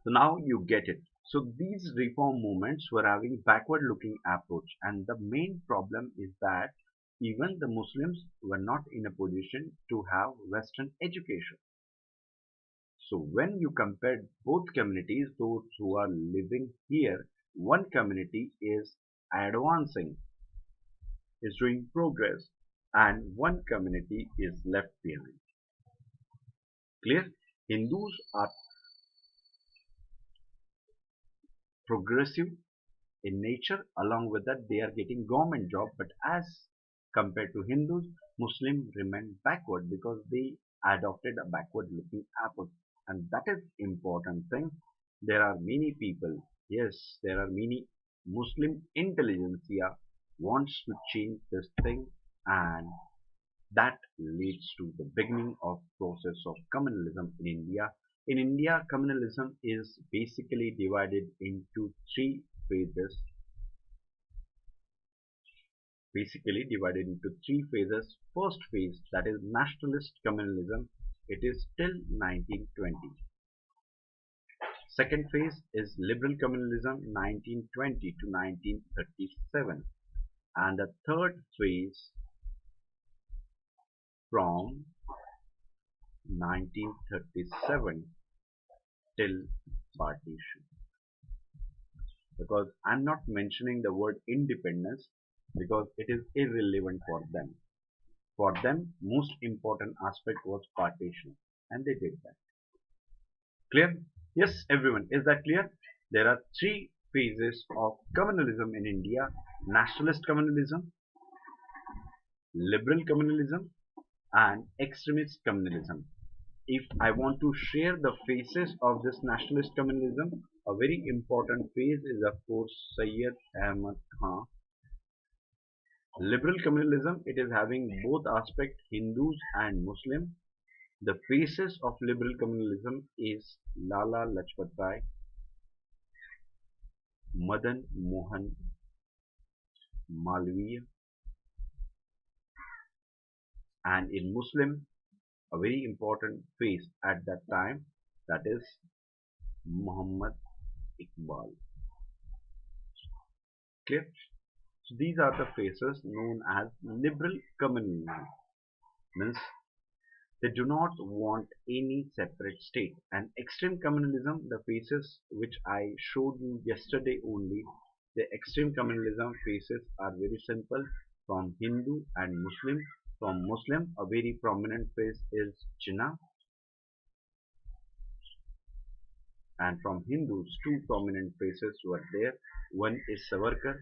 Speaker 1: So now you get it. So these reform movements were having backward looking approach and the main problem is that even the Muslims were not in a position to have Western education. So when you compare both communities, those who are living here, one community is advancing, is doing progress, and one community is left behind. Clear? Hindus are progressive in nature, along with that they are getting government job, but as compared to Hindus, Muslims remain backward because they adopted a backward looking approach, and that is important thing. There are many people, yes, there are many Muslim intelligentsia wants to change this thing, and that leads to the beginning of process of communalism in India. In India, communalism is basically divided into three phases. First phase, that is nationalist communalism, it is till 1920. Second phase is liberal communalism 1920 to 1937. And the third phase from 1937 till partition. Because I'm not mentioning the word independence because it is irrelevant for them. For them, most important aspect was partition, and they did that. Clear? Yes, everyone. Is that clear? There are three phases of communalism in India. Nationalist communalism, liberal communalism and extremist communalism. If I want to share the phases of this nationalist communalism, a very important phase is of course Sayyid Ahmad Khan. Liberal communalism, it is having both aspects, Hindus and Muslim. The faces of liberal communalism is Lala Lajpat Rai, Madan Mohan Malviya, and in Muslim, a very important face at that time, that is Muhammad Iqbal. Clear? So these are the faces known as liberal communalism. Means they do not want any separate state. And extreme communalism, the faces which I showed you yesterday only, the extreme communalism faces are very simple from Hindu and Muslim. From Muslim, a very prominent face is Jinnah, and from Hindus, two prominent faces were there. One is Savarkar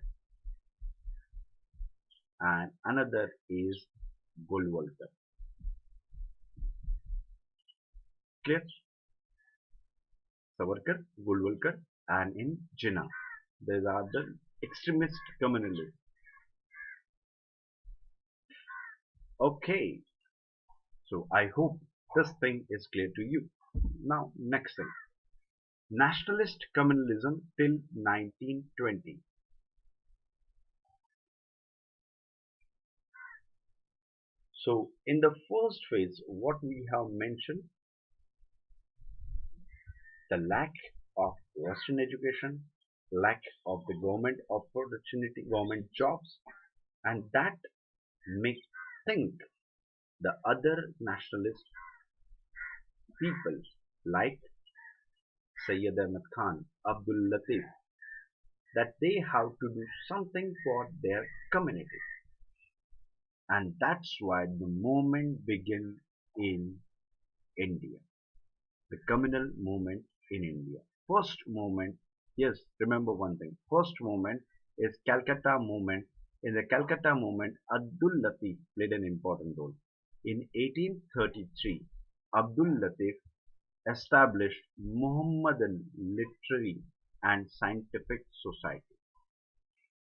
Speaker 1: and another is Golwalkar. Clear? Savarkar, Golwalkar, and in Jinnah. These are the extremist communalists. Okay, so I hope this thing is clear to you. Now, next thing. Nationalist communalism till 1920. So, in the first phase, what we have mentioned, the lack of Western education, lack of the government opportunity, government jobs, and that make think the other nationalist people like Sayyid Ahmad Khan, Abdul Latif, that they have to do something for their community. And that's why the movement began in India. The communal movement in India. First movement, yes, remember one thing. First movement is Calcutta movement. In the Calcutta movement, Abdul Latif played an important role. In 1833, Abdul Latif established Muhammadan Literary and Scientific Society.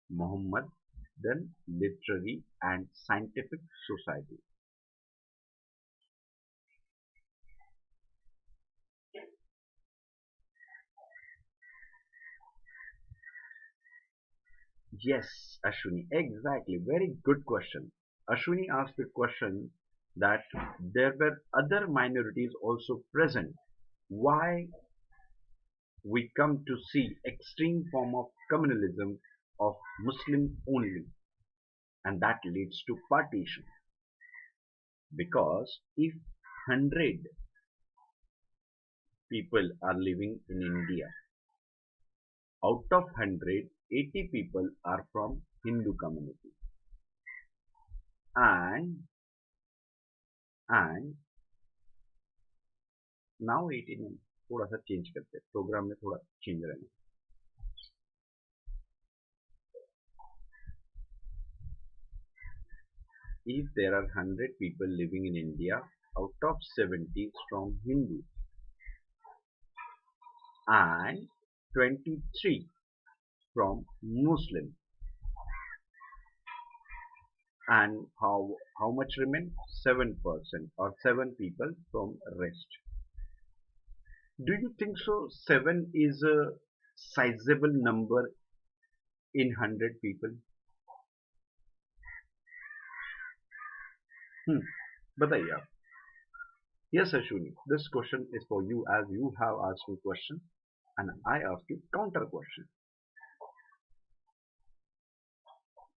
Speaker 1: Muhammadan Literary and Scientific Society. Yes, Ashwini, exactly. Very good question. Ashwini asked the question that there were other minorities also present. Why we come to see extreme form of communalism of Muslim only, and that leads to partition. Because if 100 people are living in India, out of 100, 80 people are from Hindu community, and and now 18 में थोड़ा सा change करते हैं, programme में थोड़ा change रहना. If there are 100 people living in India, out of 70 from Hindu and 23 from Muslim, and how much remain? 7% or 7 people from rest. Do you think so? 7 is a sizable number in 100 people? बताइए आप. Yes, Ashwini, this question is for you as you have asked me question and I ask you counter question.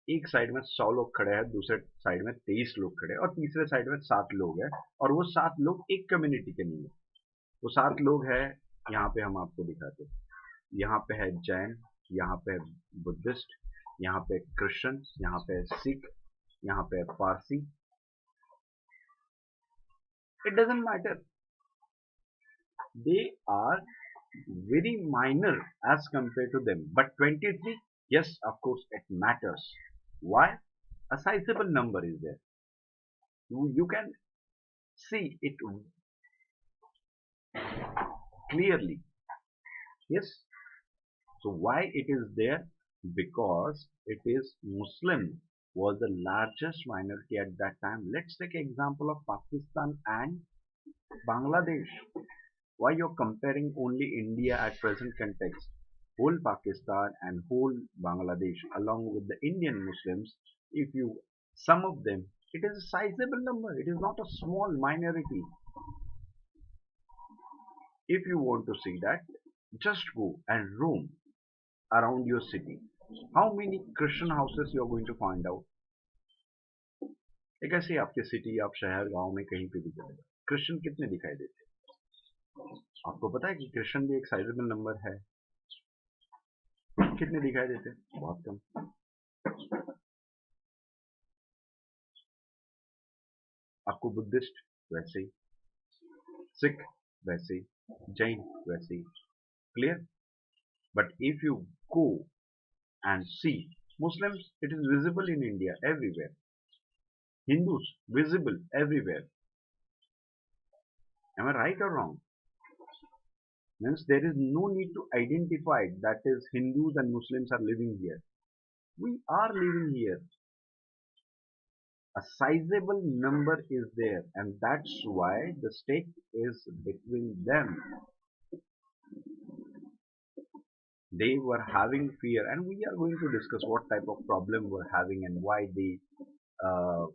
Speaker 1: एक side में 100 लोग खड़े हैं, दूसरे side में 23 लोग खड़े हैं और तीसरे साइड में 7 लोग हैं और वो 7 लोग एक कम्युनिटी के नहीं है. वो 7 लोग हैं, यहाँ पे हम आपको दिखाते हैं. यहाँ पे है जैन, यहाँ पे है बुद्धिस्ट, यहाँ पे क्रिश्चियन, यहाँ पे है सिख, यहाँ पे है Parsi. It doesn't matter. They are very minor as compared to them. But 23, yes, of course, it matters. Why? A sizable number is there. You can see it clearly. Yes. So why it is there? Because it is Muslim was the largest minority at that time. Let's take example of Pakistan and Bangladesh. Why you're comparing only India at present context? Whole Pakistan and whole Bangladesh along with the Indian Muslims, if you sum of them, it is a sizable number. It is not a small minority. If you want to see that, just go and roam around your city. How many Christian houses you are going to find out? एक ऐसे आपके city, आप शहर, गांव में कहीं पे भी जाएगा, क्रिश्चियन कितने दिखाई देते हैं? आपको पता है कि क्रिश्चियन भी एक साइजेबल नंबर है? कितने दिखाई देते हैं? बहुत कम. आपको बुद्धिस्ट वैसे ही, सिख वैसे ही, जैन वैसे ही. Clear? But if you go and see Muslims, it is visible in India everywhere. Hindus visible everywhere. Am I right or wrong? Means there is no need to identify that is Hindus and Muslims are living here. We are living here. A sizable number is there, and that's why the stake is between them. They were having fear, and we are going to discuss what type of problem we're having and why they uh,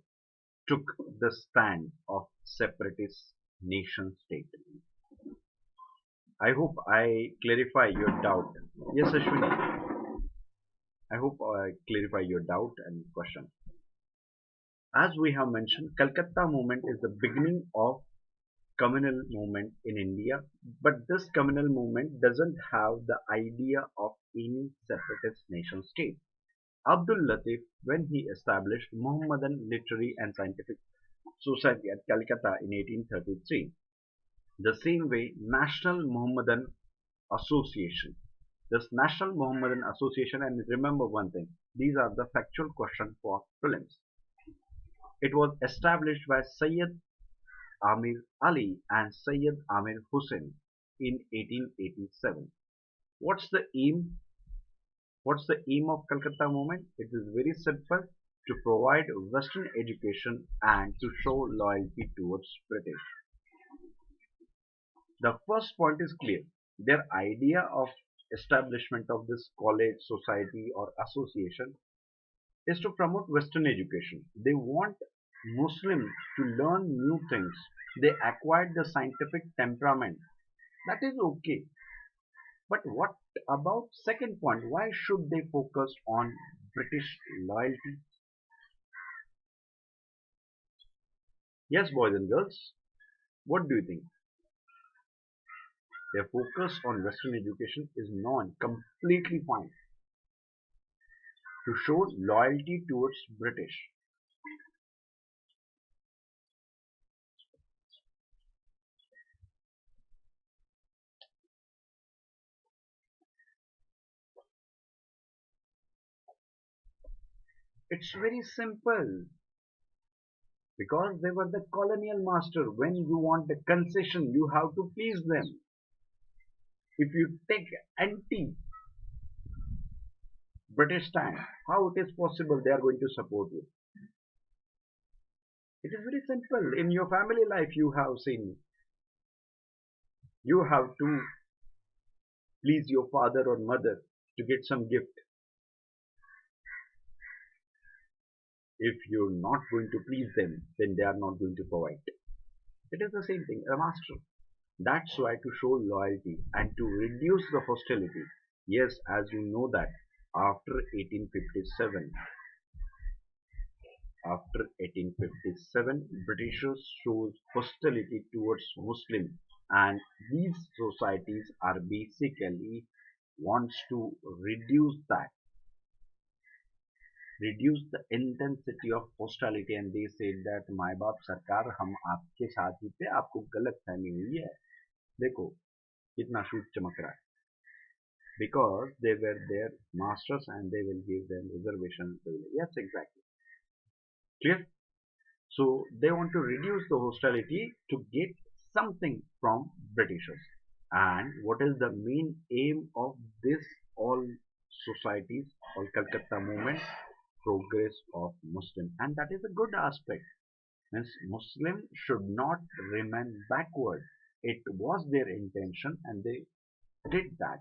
Speaker 1: took the stand of separatist nation state. I hope I clarify your doubt. Yes, Ashwini. I hope I clarify your doubt and question. As we have mentioned, Calcutta movement is the beginning of communal movement in India, but this communal movement doesn't have the idea of any separatist nation state. Abdul Latif, when he established Mohammedan Literary and Scientific Society at Calcutta in 1833, the same way National Mohammedan Association. This National Mohammedan Association, and remember one thing, these are the factual questions for prelims. It was established by Sayyid Amir Ali and Sayyid Amir Hussain in 1887. What's the aim? What's the aim of Calcutta movement? It is very simple: to provide Western education and to show loyalty towards British. The first point is clear. Their idea of establishment of this college, society or association is to promote Western education. They want Muslims to learn new things. They acquired the scientific temperament. That is okay. But what about second point? Why should they focus on British loyalty? Yes, boys and girls, what do you think? Their focus on Western education is non completely fine. To show loyalty towards British. It's very simple. Because they were the colonial master. When you want a concession, you have to please them. If you take anti-British stand, how it is possible they are going to support you? It is very simple. In your family life, you have seen, you have to please your father or mother to get some gift. If you're not going to please them, then they are not going to provide. It is the same thing, a master. That's why to show loyalty and to reduce the hostility. Yes, as you know that after 1857, Britishers showed hostility towards Muslims, and these societies are basically wants to reduce the intensity of hostility, and they said that माँ बाप सरकार हम आपके साथ ही थे, आपको गलत फहमी हुई है. देखो कितना शूट चमक रहा है. Because they were their masters and they will give them reservation. Yes, exactly. Clear? So they want to reduce the hostility to get something from Britishers. And what is the main aim of this all societies, all Calcutta movement? Progress of Muslim, and that is a good aspect. Means Muslim should not remain backward. It was their intention, and they did that.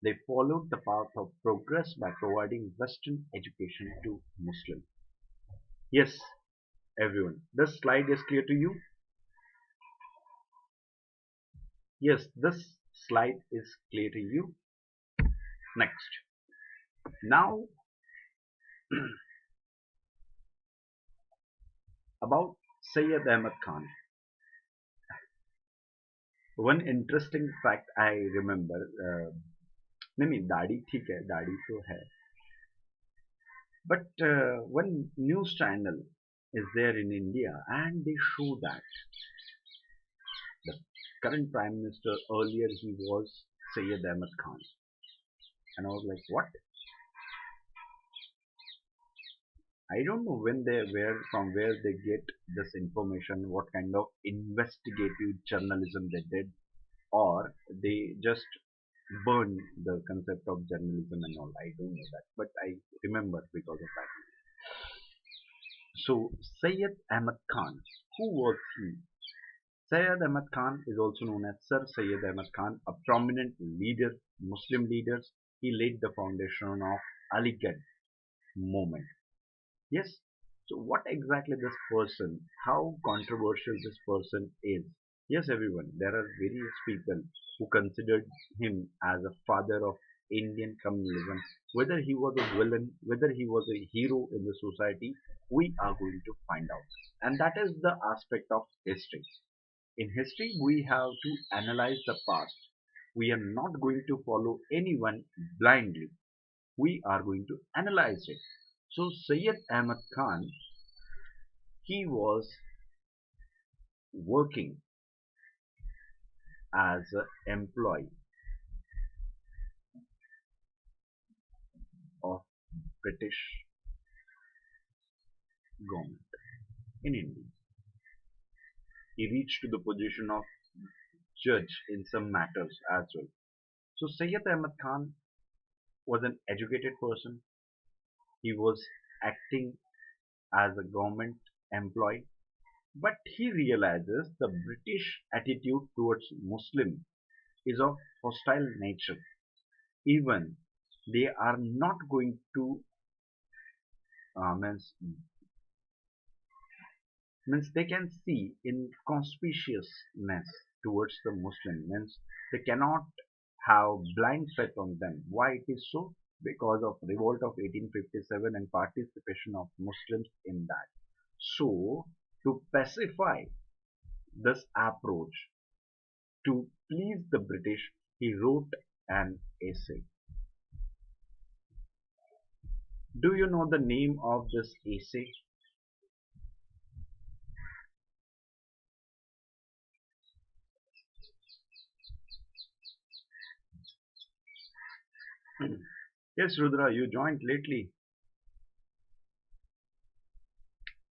Speaker 1: They followed the path of progress by providing Western education to Muslims. Yes, everyone. This slide is clear to you? Yes, this slide is clear to you. Next. Now, about Sayyid Ahmad Khan. One interesting fact I remember. नहीं दाढ़ी ठीक है दाढ़ी तो है but one news channel is there in India and they show that the current prime minister earlier he was Sayyid Ahmad Khan and I was like what. I don't know when they where from where they get this information, what kind of investigative journalism they did, or they just burn the concept of journalism and all. I don't know that, but I remember because of that. So Sayyid Ahmad Khan, who was he? Sayyid Ahmad Khan is also known as Sir Sayyid Ahmad Khan, a prominent leader, Muslim leaders. He laid the foundation of Aligarh movement. Yes. So what exactly this person, how controversial this person is? Yes, everyone, there are various people who considered him as a father of Indian communalism. Whether he was a villain, whether he was a hero in the society, we are going to find out. And that is the aspect of history. In history, we have to analyze the past. We are not going to follow anyone blindly. We are going to analyze it. So Sayyid Ahmad Khan, he was working as an employee of British government in India. He reached to the position of judge in some matters as well. So Sayyid Ahmad Khan was an educated person. He was acting as a government employee, but he realizes the British attitude towards Muslim is of hostile nature. Even they are not going to means they can see inconspicuousness towards the Muslim, means they cannot have blind faith on them. Why it is so? Because of revolt of 1857 and participation of Muslims in that. So to pacify this approach, to please the British, he wrote an essay. Do you know the name of this essay? Yes, Rudra, you joined lately.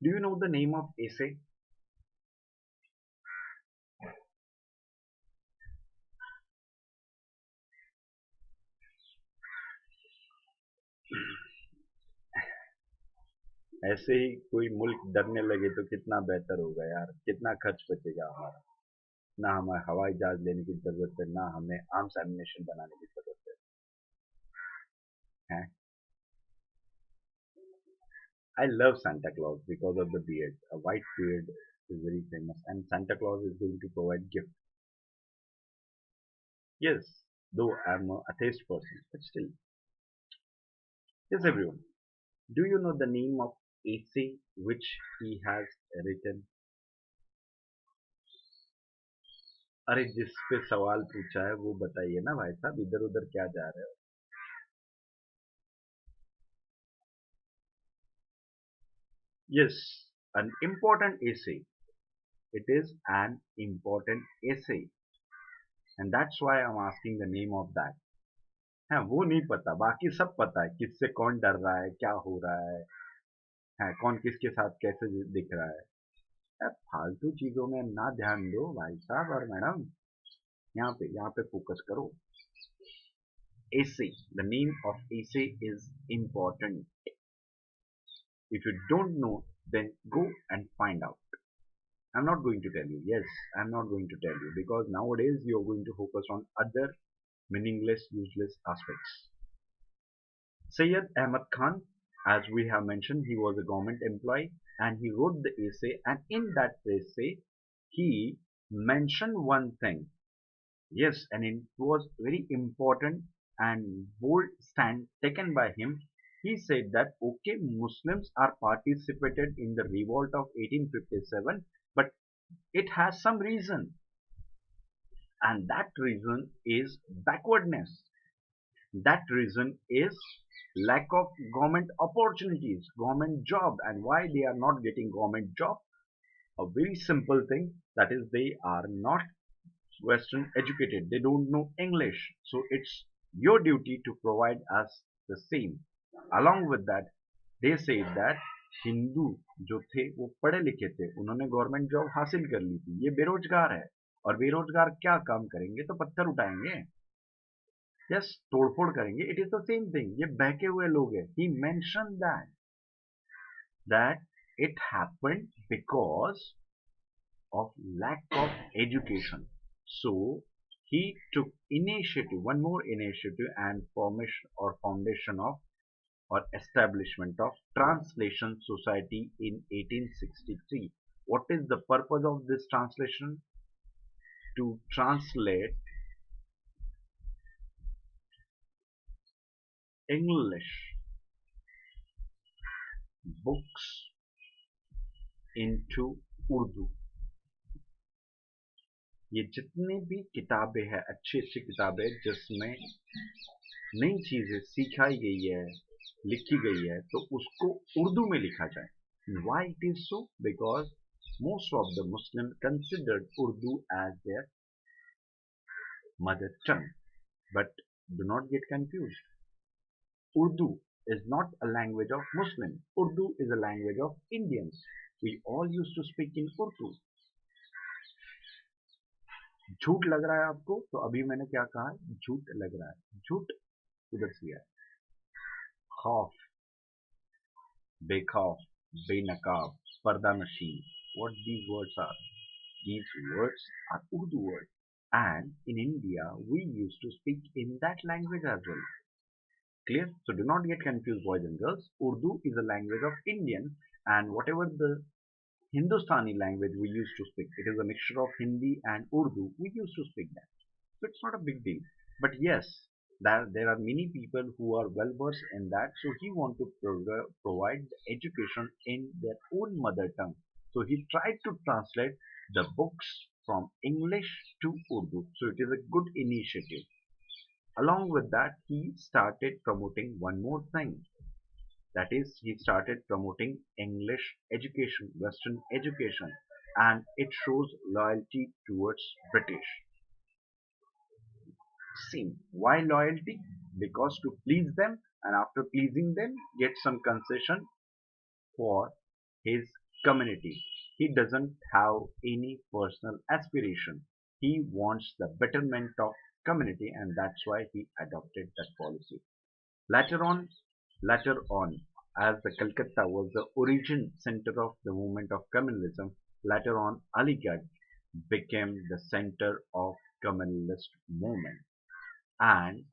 Speaker 1: Do you know the name of essay? ऐसे ही कोई मुल्क डरने लगे तो कितना बेहतर होगा यार, कितना खर्च बचेगा हमारा। ना हमें हवाई जहाज लेने की जरूरत है, ना हमें आर्म्स एमिनेशन बनाने की जरूरत है। I love Santa Claus because of the beard. A white beard is very famous, and Santa Claus is going to provide gift. Yes, though I'm a atheist person, but still. Yes, everyone. Do you know the name of essay which he has written? अरे जिस पे सवाल पूछा है वो बताइए ना भाई साहब, इधर उधर क्या जा रहे हो? Yes, an important essay. It is an important essay, and that's why I'm asking the name of that. हाँ वो नहीं पता, बाकी सब पता है किससे कौन डर रहा है, क्या हो रहा है, कौन किसके साथ कैसे दिख रहा है। अब फालतू चीजों में ना ध्यान दो भाई साहब और मैडम, यहाँ पे फोकस करो। essay, the name of essay is important. If you don't know, then go and find out. I'm not going to tell you. Yes, I'm not going to tell you because nowadays you're going to focus on other meaningless, useless aspects. Sayyid Ahmad Khan, as we have mentioned, he was a government employee and he wrote the essay, and in that essay, he mentioned one thing. Yes, and it was very important and bold stand taken by him. He said that okay, Muslims are participated in the revolt of 1857, but it has some reason, and that reason is backwardness. That reason is lack of government opportunities, government job, and why they are not getting government job. A very simple thing, that is they are not Western educated, they don't know English, so it's your duty to provide us the same. Along with that, they say that Hindu जो थे वो पढ़े लिखे थे, उन्होंने government job हासिल कर ली थी, ये बेरोजगार है, और बेरोजगार क्या काम करेंगे, तो पत्थर उठाएंगे, यस, तोड़फोड़ करेंगे, it is the same thing, ये बहके हुए लोग हैं। ही mention that it happened because of lack of education. So he took initiative, one more initiative, and formation or foundation of or establishment of Translation Society in 1863. What is the purpose of this translation? To translate English books into Urdu. ये जितनी भी किताबें हैं, अच्छी अच्छी किताबें जिसमें नई चीजें सिखाई गई है, लिखी गई है, तो उसको उर्दू में लिखा जाए. Why it is so? Because most of the Muslims considered Urdu as their mother tongue. But do not get confused. Urdu is not a language of Muslims. Urdu is a language of Indians. We all used to speak in Urdu. झूठ लग रहा है आपको, तो अभी मैंने क्या कहा, झूठ लग रहा है, झूठ उधर से है. खौफ, बेखौफ, बेनकाब, पर्दा नशीन, what these words are? These words are Urdu words, and in India we used to speak in that language as well. Clear? So do not get confused, boys and girls. Urdu is a language of Indian, and whatever the Hindustani language we used to speak, it is a mixture of Hindi and Urdu, we used to speak that. So it's not a big deal. But yes, there are many people who are well versed in that, so he want to provide education in their own mother tongue. So he tried to translate the books from English to Urdu. So it is a good initiative. Along with that, he started promoting one more thing. That is, he started promoting English education, Western education, and it shows loyalty towards British. Same. Why loyalty? Because to please them, and after pleasing them, get some concession for his community. He doesn't have any personal aspiration. He wants the betterment of community, and that's why he adopted that policy. Later on, as the Calcutta was the origin center of the movement of communalism, later on Aligarh became the center of communalist movement. And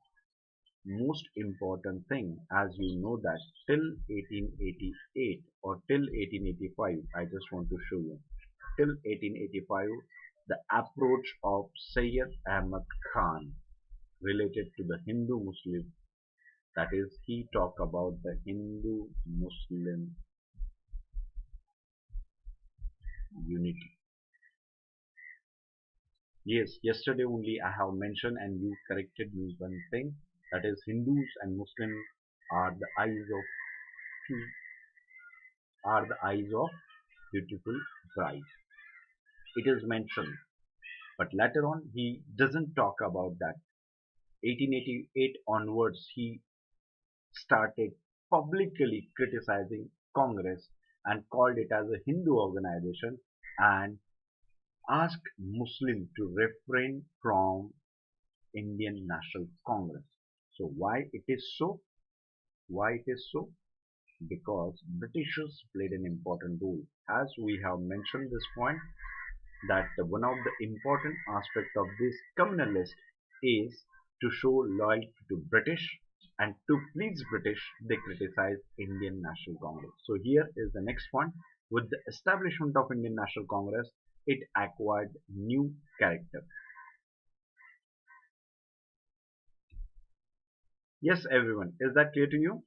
Speaker 1: most important thing, as you know that till 1888 or till 1885, I just want to show you, till 1885, the approach of Sayyid Ahmad Khan related to the Hindu-Muslim, that is, he talked about the Hindu-Muslim unity. Yes, yesterday only I have mentioned and you corrected me one thing, that is Hindus and Muslims are the eyes of beautiful bride. It is mentioned, but later on he doesn't talk about that. 1888 onwards he started publicly criticizing Congress and called it as a Hindu organization and asked Muslims to refrain from Indian National Congress. So why it is so? Why it is so? Because Britishers played an important role. As we have mentioned this point, that one of the important aspects of this communalist is to show loyalty to British, and to please British they criticize Indian National Congress. So here is the next point. With the establishment of Indian National Congress, it acquired new character. Yes, everyone, is that clear to you?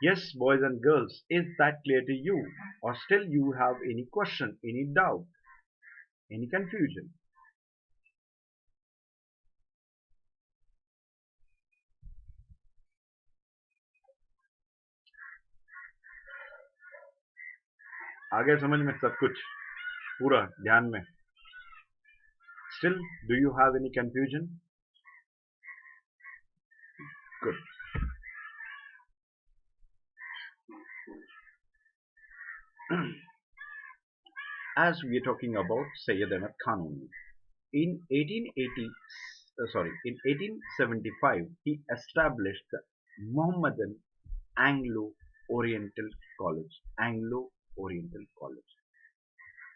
Speaker 1: Yes, boys and girls, is that clear to you? Or still you have any question, any doubt, any confusion? आ गया समझ में सब कुछ पूरा ध्यान में? Still, do you have any confusion? Good. As we are talking about Sayyid Ahmad Khan only. In 1875, he established the Mohammedan Anglo-Oriental College. Anglo-Oriental College.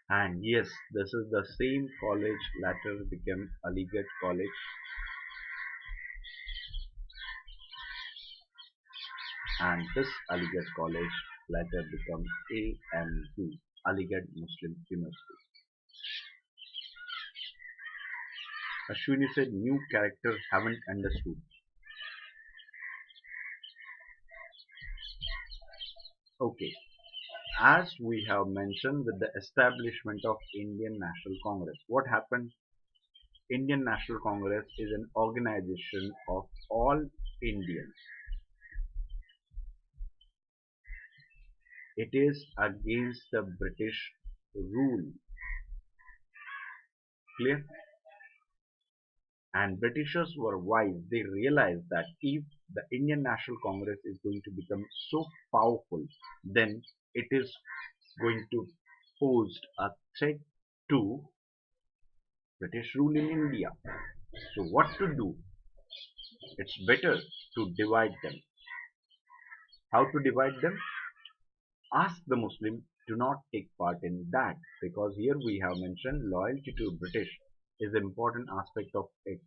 Speaker 1: And yes, this is the same college later became Aligarh College, and this Aligarh College later became AMU, Aligarh Muslim University. Ashwini said new character haven't understood. Okay, as we have mentioned with the establishment of Indian National Congress, what happened? Indian National Congress is an organization of all Indians. It is against the British rule. Clear? And Britishers were wise. They realized that if the Indian National Congress is going to become so powerful, then it is going to pose a threat to British rule in India. So what to do? It's better to divide them. How to divide them? Ask the Muslim to not take part in that, because here we have mentioned loyalty to British is an important aspect of it.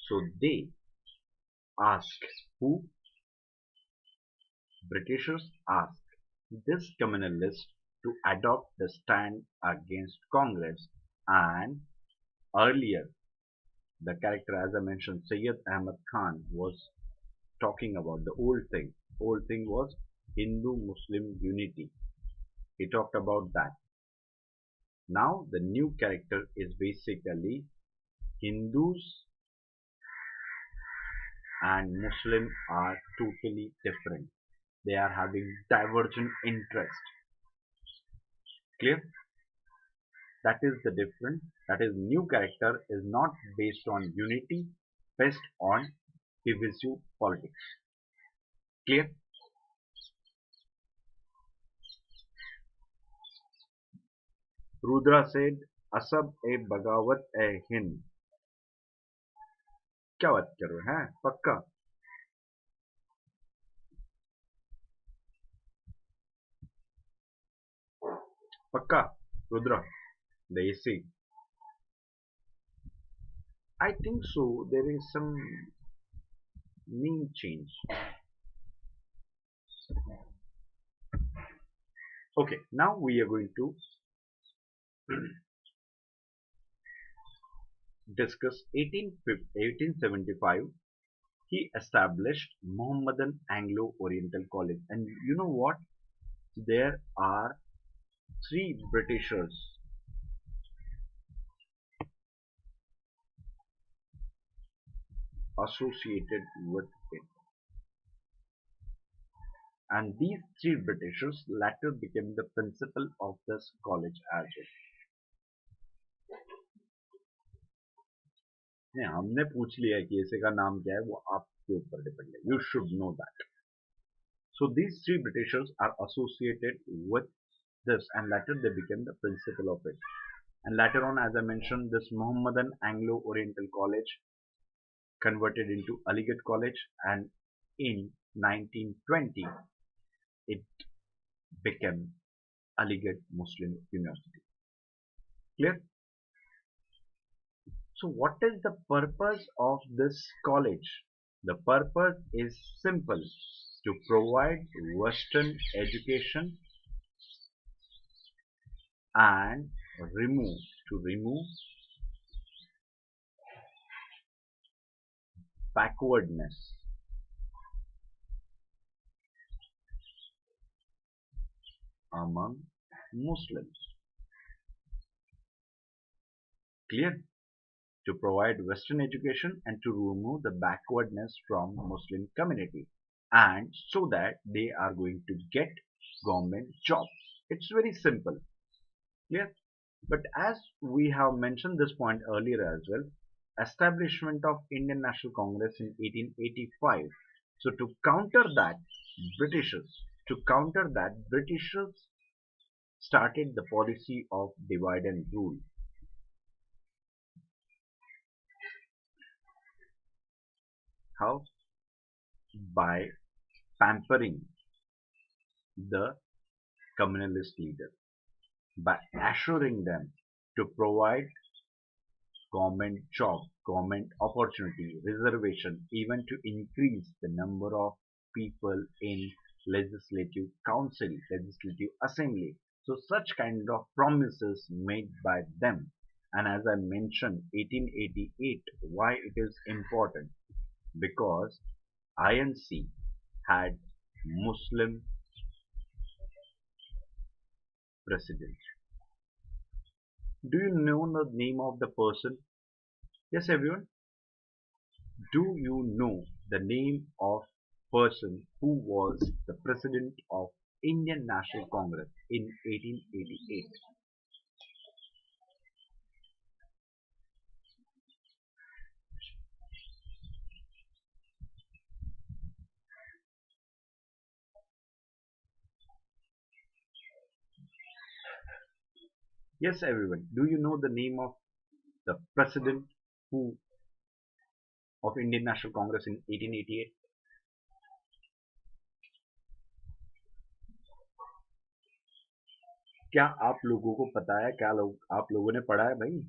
Speaker 1: So they ask who? Britishers ask this communalist to adopt the stand against Congress, and earlier the character, as I mentioned, Sayyid Ahmad Khan, was talking about the old thing. Old thing was Hindu-Muslim unity. He talked about that. Now the new character is basically Hindus and Muslim are totally different. They are having divergent interest. Clear? That is the difference. That is, new character is not based on unity, based on divisive politics. Clear? Rudra said, "Asab e bagawat e Hind." क्या बात कर रहे हैं? पक्का? पक्का? Rudra, the AC. I think so. There is some name change. Okay, now we are going to discuss 1875. He established Mohammedan Anglo-Oriental College, and you know what? There are three Britishers associated with it, and these three Britishers later became the principal of this college as well. नहीं, हमने पूछ लिया है कि ऐसे का नाम क्या है, वो आप के ऊपर डिपेंड है, you should know that. So these three Britishers are associated with this, and later they became the principal of it. And later on, as I mentioned, this Mohammedan Anglo-Oriental College converted into Aligarh College, and in 1920 it became Aligarh Muslim University. Clear? So what is the purpose of this college? The purpose is simple: to provide Western education and remove backwardness among Muslims. Clear? To provide Western education and to remove the backwardness from Muslim community, and so that they are going to get government jobs. It's very simple. Clear? But as we have mentioned this point earlier as well, establishment of Indian National Congress in 1885. So to counter that, Britishers started the policy of divide and rule. How? By pampering the communalist leader, by assuring them to provide government job, government opportunity, reservation, even to increase the number of people in legislative council, legislative assembly. So such kind of promises made by them. And as I mentioned, 1888, why it is important? Because INC had Muslim president. Do you know the name of the person? Yes, everyone. Do you know the name of person who was the president of Indian National Congress in 1888? Yes, everyone. Do you know the name of the president who of Indian National Congress in 1888? क्या आप लोगों को पता है? क्या आप लोगों ने पढ़ा है भाई?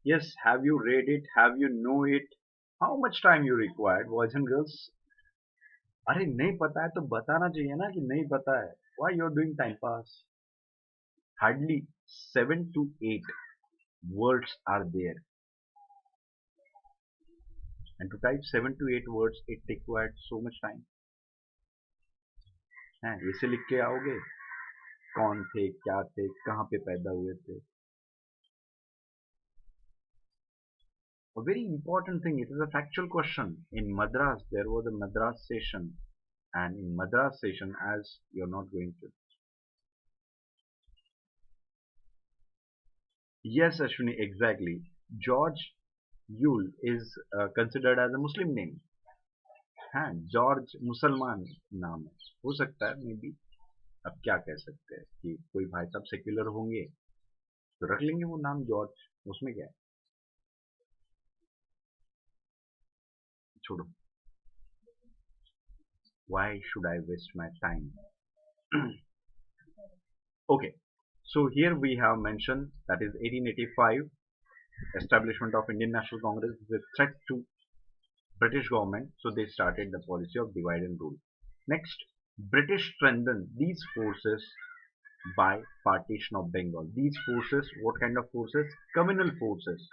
Speaker 1: Yes, have you read it? Have you know it? How much time you required, boys and girls? अरे नहीं पता है तो बताना चाहिए ना कि नहीं पता है. Why you're doing time pass? Hardly 7 to 8 words are there, and to type 7 to 8 words it required so much time. हैं, ऐसे लिख के आओगे? कौन थे, क्या थे, कहाँ पे पैदा हुए थे? A very important thing, it is a factual question. In Madras, there was a Madras session, and in Madras session, as you're not going to. Yes, Ashwini, exactly. George Yule is considered as a Muslim name. हाँ, George मुसलमान नाम है, हो सकता है may be. अब क्या कह सकते हैं कि कोई भाई साहब सेक्युलर होंगे तो रख लेंगे वो नाम जॉर्ज, उसमें क्या है, छोड़ो. Why should I waste my time? Okay, so here we have mentioned that is 1885 establishment of Indian National Congress is a threat to British government, so they started the policy of divide and rule. Next, British strengthened these forces by partition of Bengal. These forces, what kind of forces? Communal forces.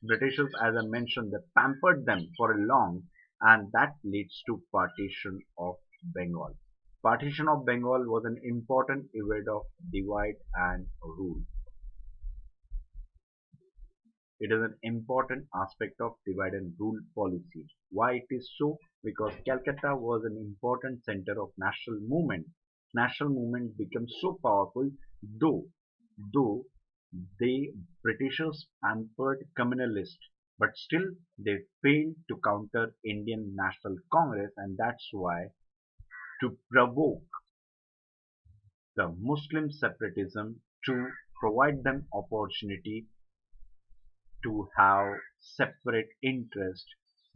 Speaker 1: Britishers, as I mentioned, they pampered them for a long, and that leads to partition of Bengal. Partition of Bengal was an important event of divide and rule. It is an important aspect of divide and rule policy. Why it is so? Because Calcutta was an important center of national movement. National movement became so powerful, though though they Britishers pampered communalists, but still they failed to counter Indian National Congress, and that's why, to provoke the Muslim separatism, to provide them opportunity to have separate interest,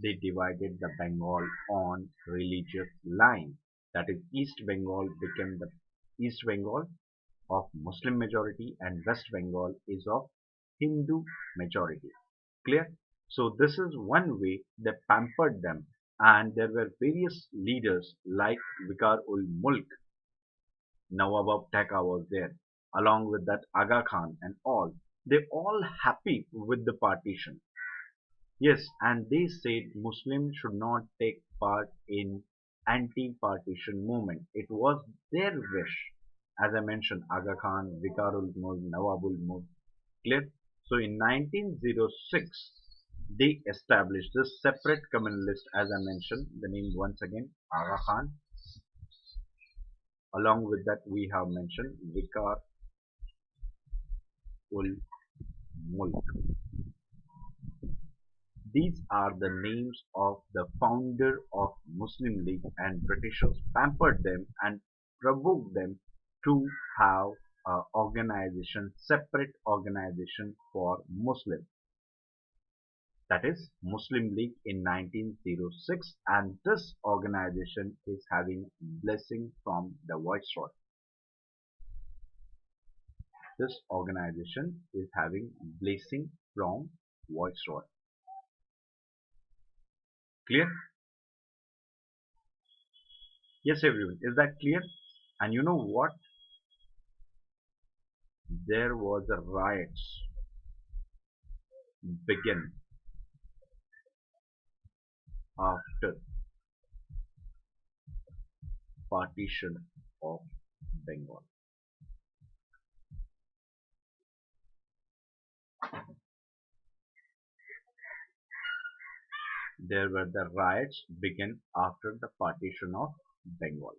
Speaker 1: they divided the Bengal on religious line. That is, East Bengal became the East Bengal of Muslim majority and West Bengal is of Hindu majority. Clear? So this is one way they pampered them, and there were various leaders like Vikar ul Mulk, Nawab Taka was there, along with that Aga Khan and all. They all happy with the partition. Yes, and they said Muslims should not take part in anti-partition movement. It was their wish. As I mentioned, Aga Khan, Vikarul Mulk, Nawabul Mulk. Clear? So in 1906, they established this separate communalist, as I mentioned, the name once again, Aga Khan. Along with that, we have mentioned Vikar ul Mulk. These are the names of the founder of Muslim League, and Britishers pampered them and provoked them to have a organization, separate organization for Muslims. That is Muslim League in 1906, and this organization is having blessing from the Viceroy. This organization is having blessing from Viceroy. Clear? Yes, everyone. Is that clear? And you know what? There was a riots begin after partition of Bengal. There were the riots begin after the partition of Bengal.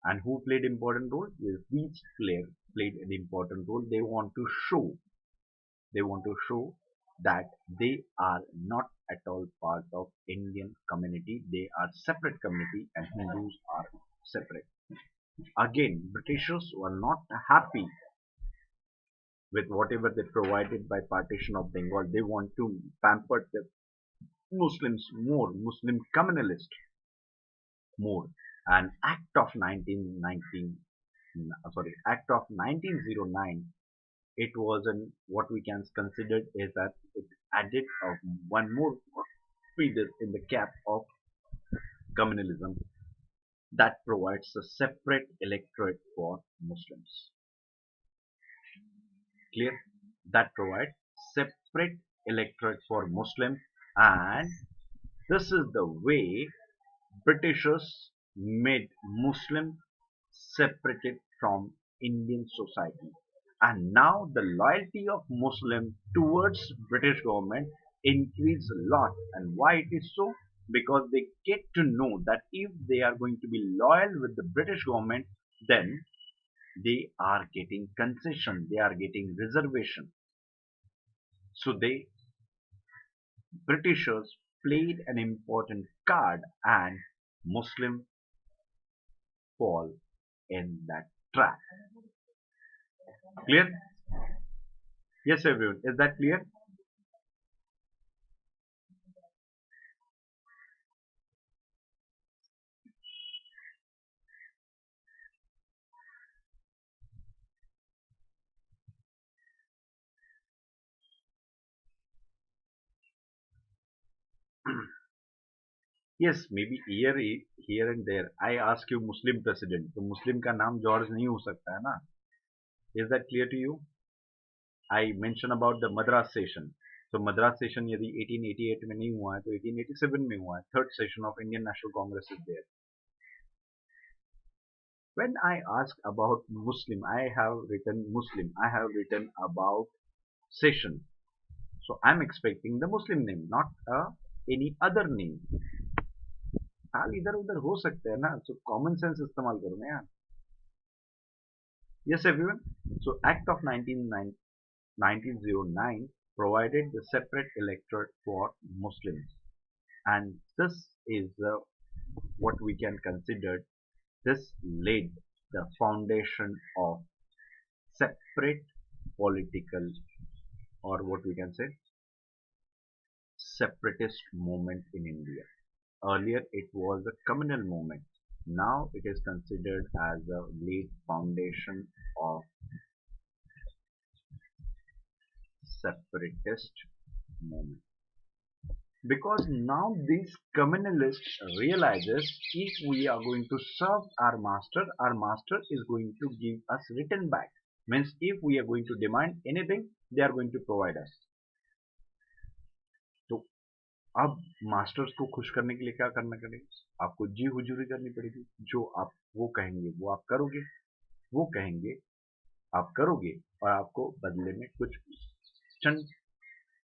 Speaker 1: And who played important role? Yes, these players played an important role. They want to show that they are not at all part of Indian community. They are separate community and Hindus are separate. Again, Britishers were not happy with whatever they provided by partition of Bengal. They want to pamper the Muslims more, Muslim communalist more. An Act of 1919, Act of 1909, it was an what we can consider is that it added one more feather in the cap of communalism that provides a separate electorate for Muslims. Clear? That provides separate electorate for Muslims, and this is the way Britishers made Muslim separated from Indian society. And now the loyalty of Muslim towards British government increased a lot. And why it is so? Because they get to know that if they are going to be loyal with the British government, then they are getting concession, they are getting reservation. So they Britishers played an important card, and Muslim fall in that trap. Clear? Yes, everyone. Is that clear? Yes, maybe here and there. I ask you Muslim president, तो Muslim का नाम George नहीं हो सकता है ना? Is that clear to you? I mentioned about the Madras session. So Madras session यदि 1888 में नहीं हुआ है तो 1887 में हुआ है. Third session of Indian National Congress is there. When I ask about Muslim, I have written Muslim. I have written about session. So I'm expecting the Muslim name, not any other name. हाल इधर उधर हो सकते हैं ना, so common sense इस्तेमाल करो ना यार. Yes, everyone. So Act of 1909 provided the separate electorate for Muslims, and this is what we can consider. This laid the foundation of separate political, or what we can say, separatist movement in India. Earlier it was a communal movement. Now it is considered as a laid foundation of separatist movement. Because now these communalists realizes if we are going to serve our master is going to give us return back. Means if we are going to demand anything, they are going to provide us. तो अब masters को खुश करने के लिए क्या करना पड़ेगा? आपको जी हुजूरी करनी पड़ेगी. जो आप वो कहेंगे वो आप करोगे, वो कहेंगे आप करोगे, और आपको बदले में कुछ चंद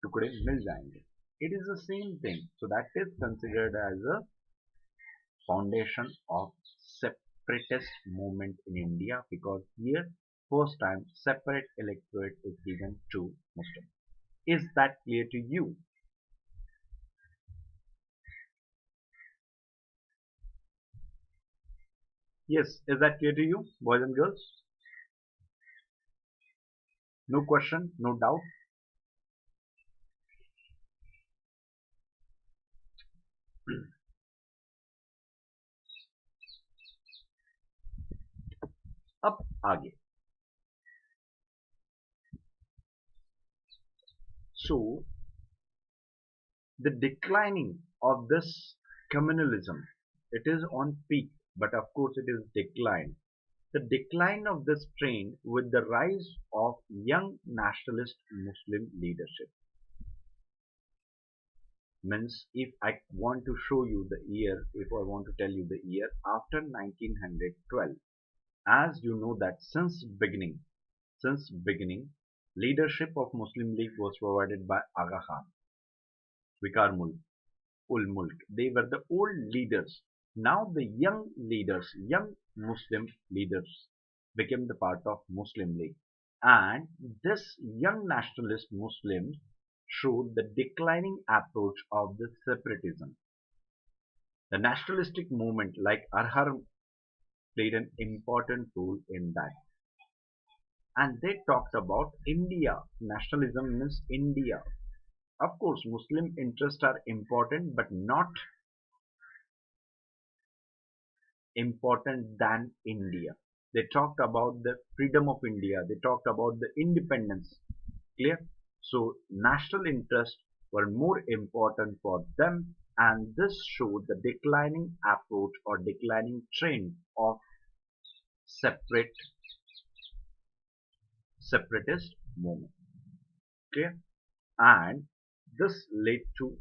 Speaker 1: टुकड़े मिल जाएंगे. It is the same thing. So that is considered as a foundation of separatist movement in India, because here first time separate electorate is given to Muslim. Is that clear to you? Yes, is that clear to you, boys and girls? No question, no doubt. अब आगे. So the declining of this communalism, it is on peak, but of course it is decline. The decline of this trend with the rise of young nationalist Muslim leadership. Means if I want to show you the year, if I want to tell you the year after 1912, as you know that since beginning, leadership of Muslim League was provided by Aga Khan, Vikar Mulk, Ul Mulk. They were the old leaders. Now the young leaders, young Muslim leaders became the part of Muslim League. And this young nationalist Muslims showed the declining approach of the separatism. The nationalistic movement like Arhar played an important role in that. And they talked about India. Nationalism means India. Of course, Muslim interests are important, but not important than India. They talked about the freedom of India. They talked about the independence. Clear? So national interests were more important for them, and this showed the declining approach or declining trend of separatist movement. Clear? And this led to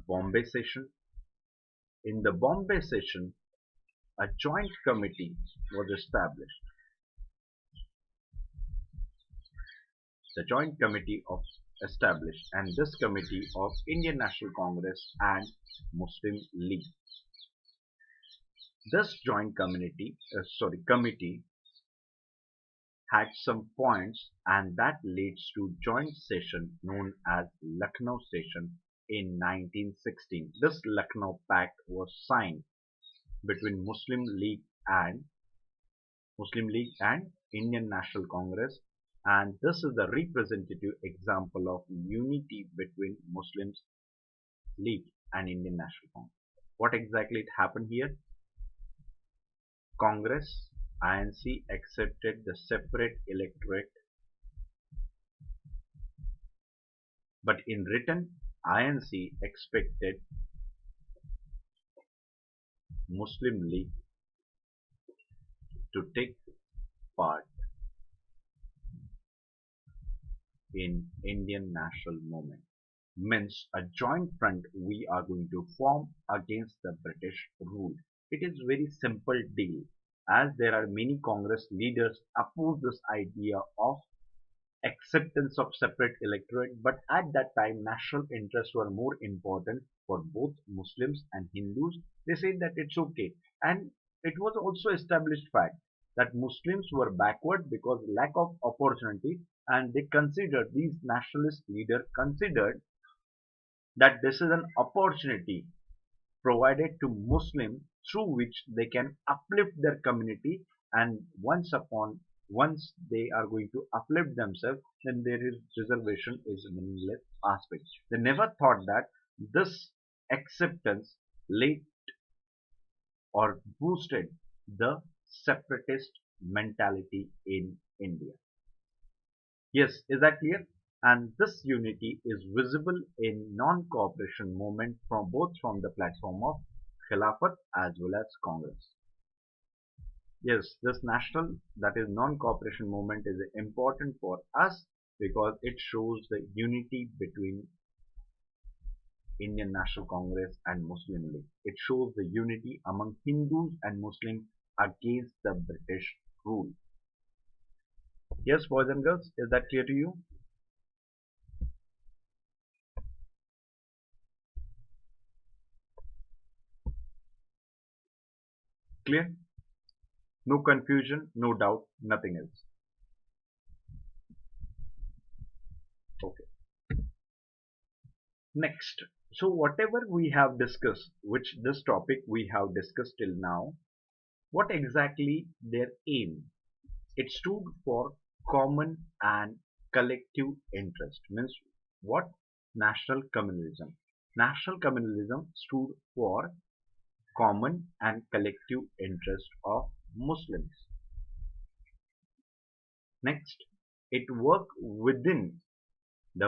Speaker 1: Bombay session. In the Bombay session, a joint committee was established. The joint committee of established, and this committee of Indian National Congress and Muslim League. This joint committee had some points, and that leads to joint session known as Lucknow session in 1916. This Lucknow Pact was signed between Muslim League and Indian National Congress, and this is the representative example of unity between Muslims League and Indian National Congress. What exactly it happened here? Congress, INC accepted the separate electorate, but in return INC expected Muslim League to take part in Indian national movement. Means a joint front we are going to form against the British rule. It is very simple deal, as there are many Congress leaders oppose this idea of acceptance of separate electorate, but at that time national interests were more important for both Muslims and Hindus. They said that it's okay, and it was also established fact that Muslims were backward because lack of opportunity, and they considered, these nationalist leaders considered that this is an opportunity provided to Muslims through which they can uplift their community, and once they are going to uplift themselves, then their reservation is a meaningless aspect. They never thought that this acceptance led or boosted the separatist mentality in India. Yes, is that clear? And this unity is visible in non-cooperation movement from both from the platform of Khilafat as well as Congress. Yes, this national, that is non-cooperation movement, is important for us because it shows the unity between Indian National Congress and Muslim League. It shows the unity among Hindus and Muslims against the British rule. Yes, boys and girls, is that clear to you? Clear? No confusion, no doubt, nothing else. Okay. Next. So whatever we have discussed, which this topic we have discussed till now, what exactly their aim? It stood for common and collective interest. Means what? National communalism. National communalism stood for common and collective interest of Muslims. Next, it worked within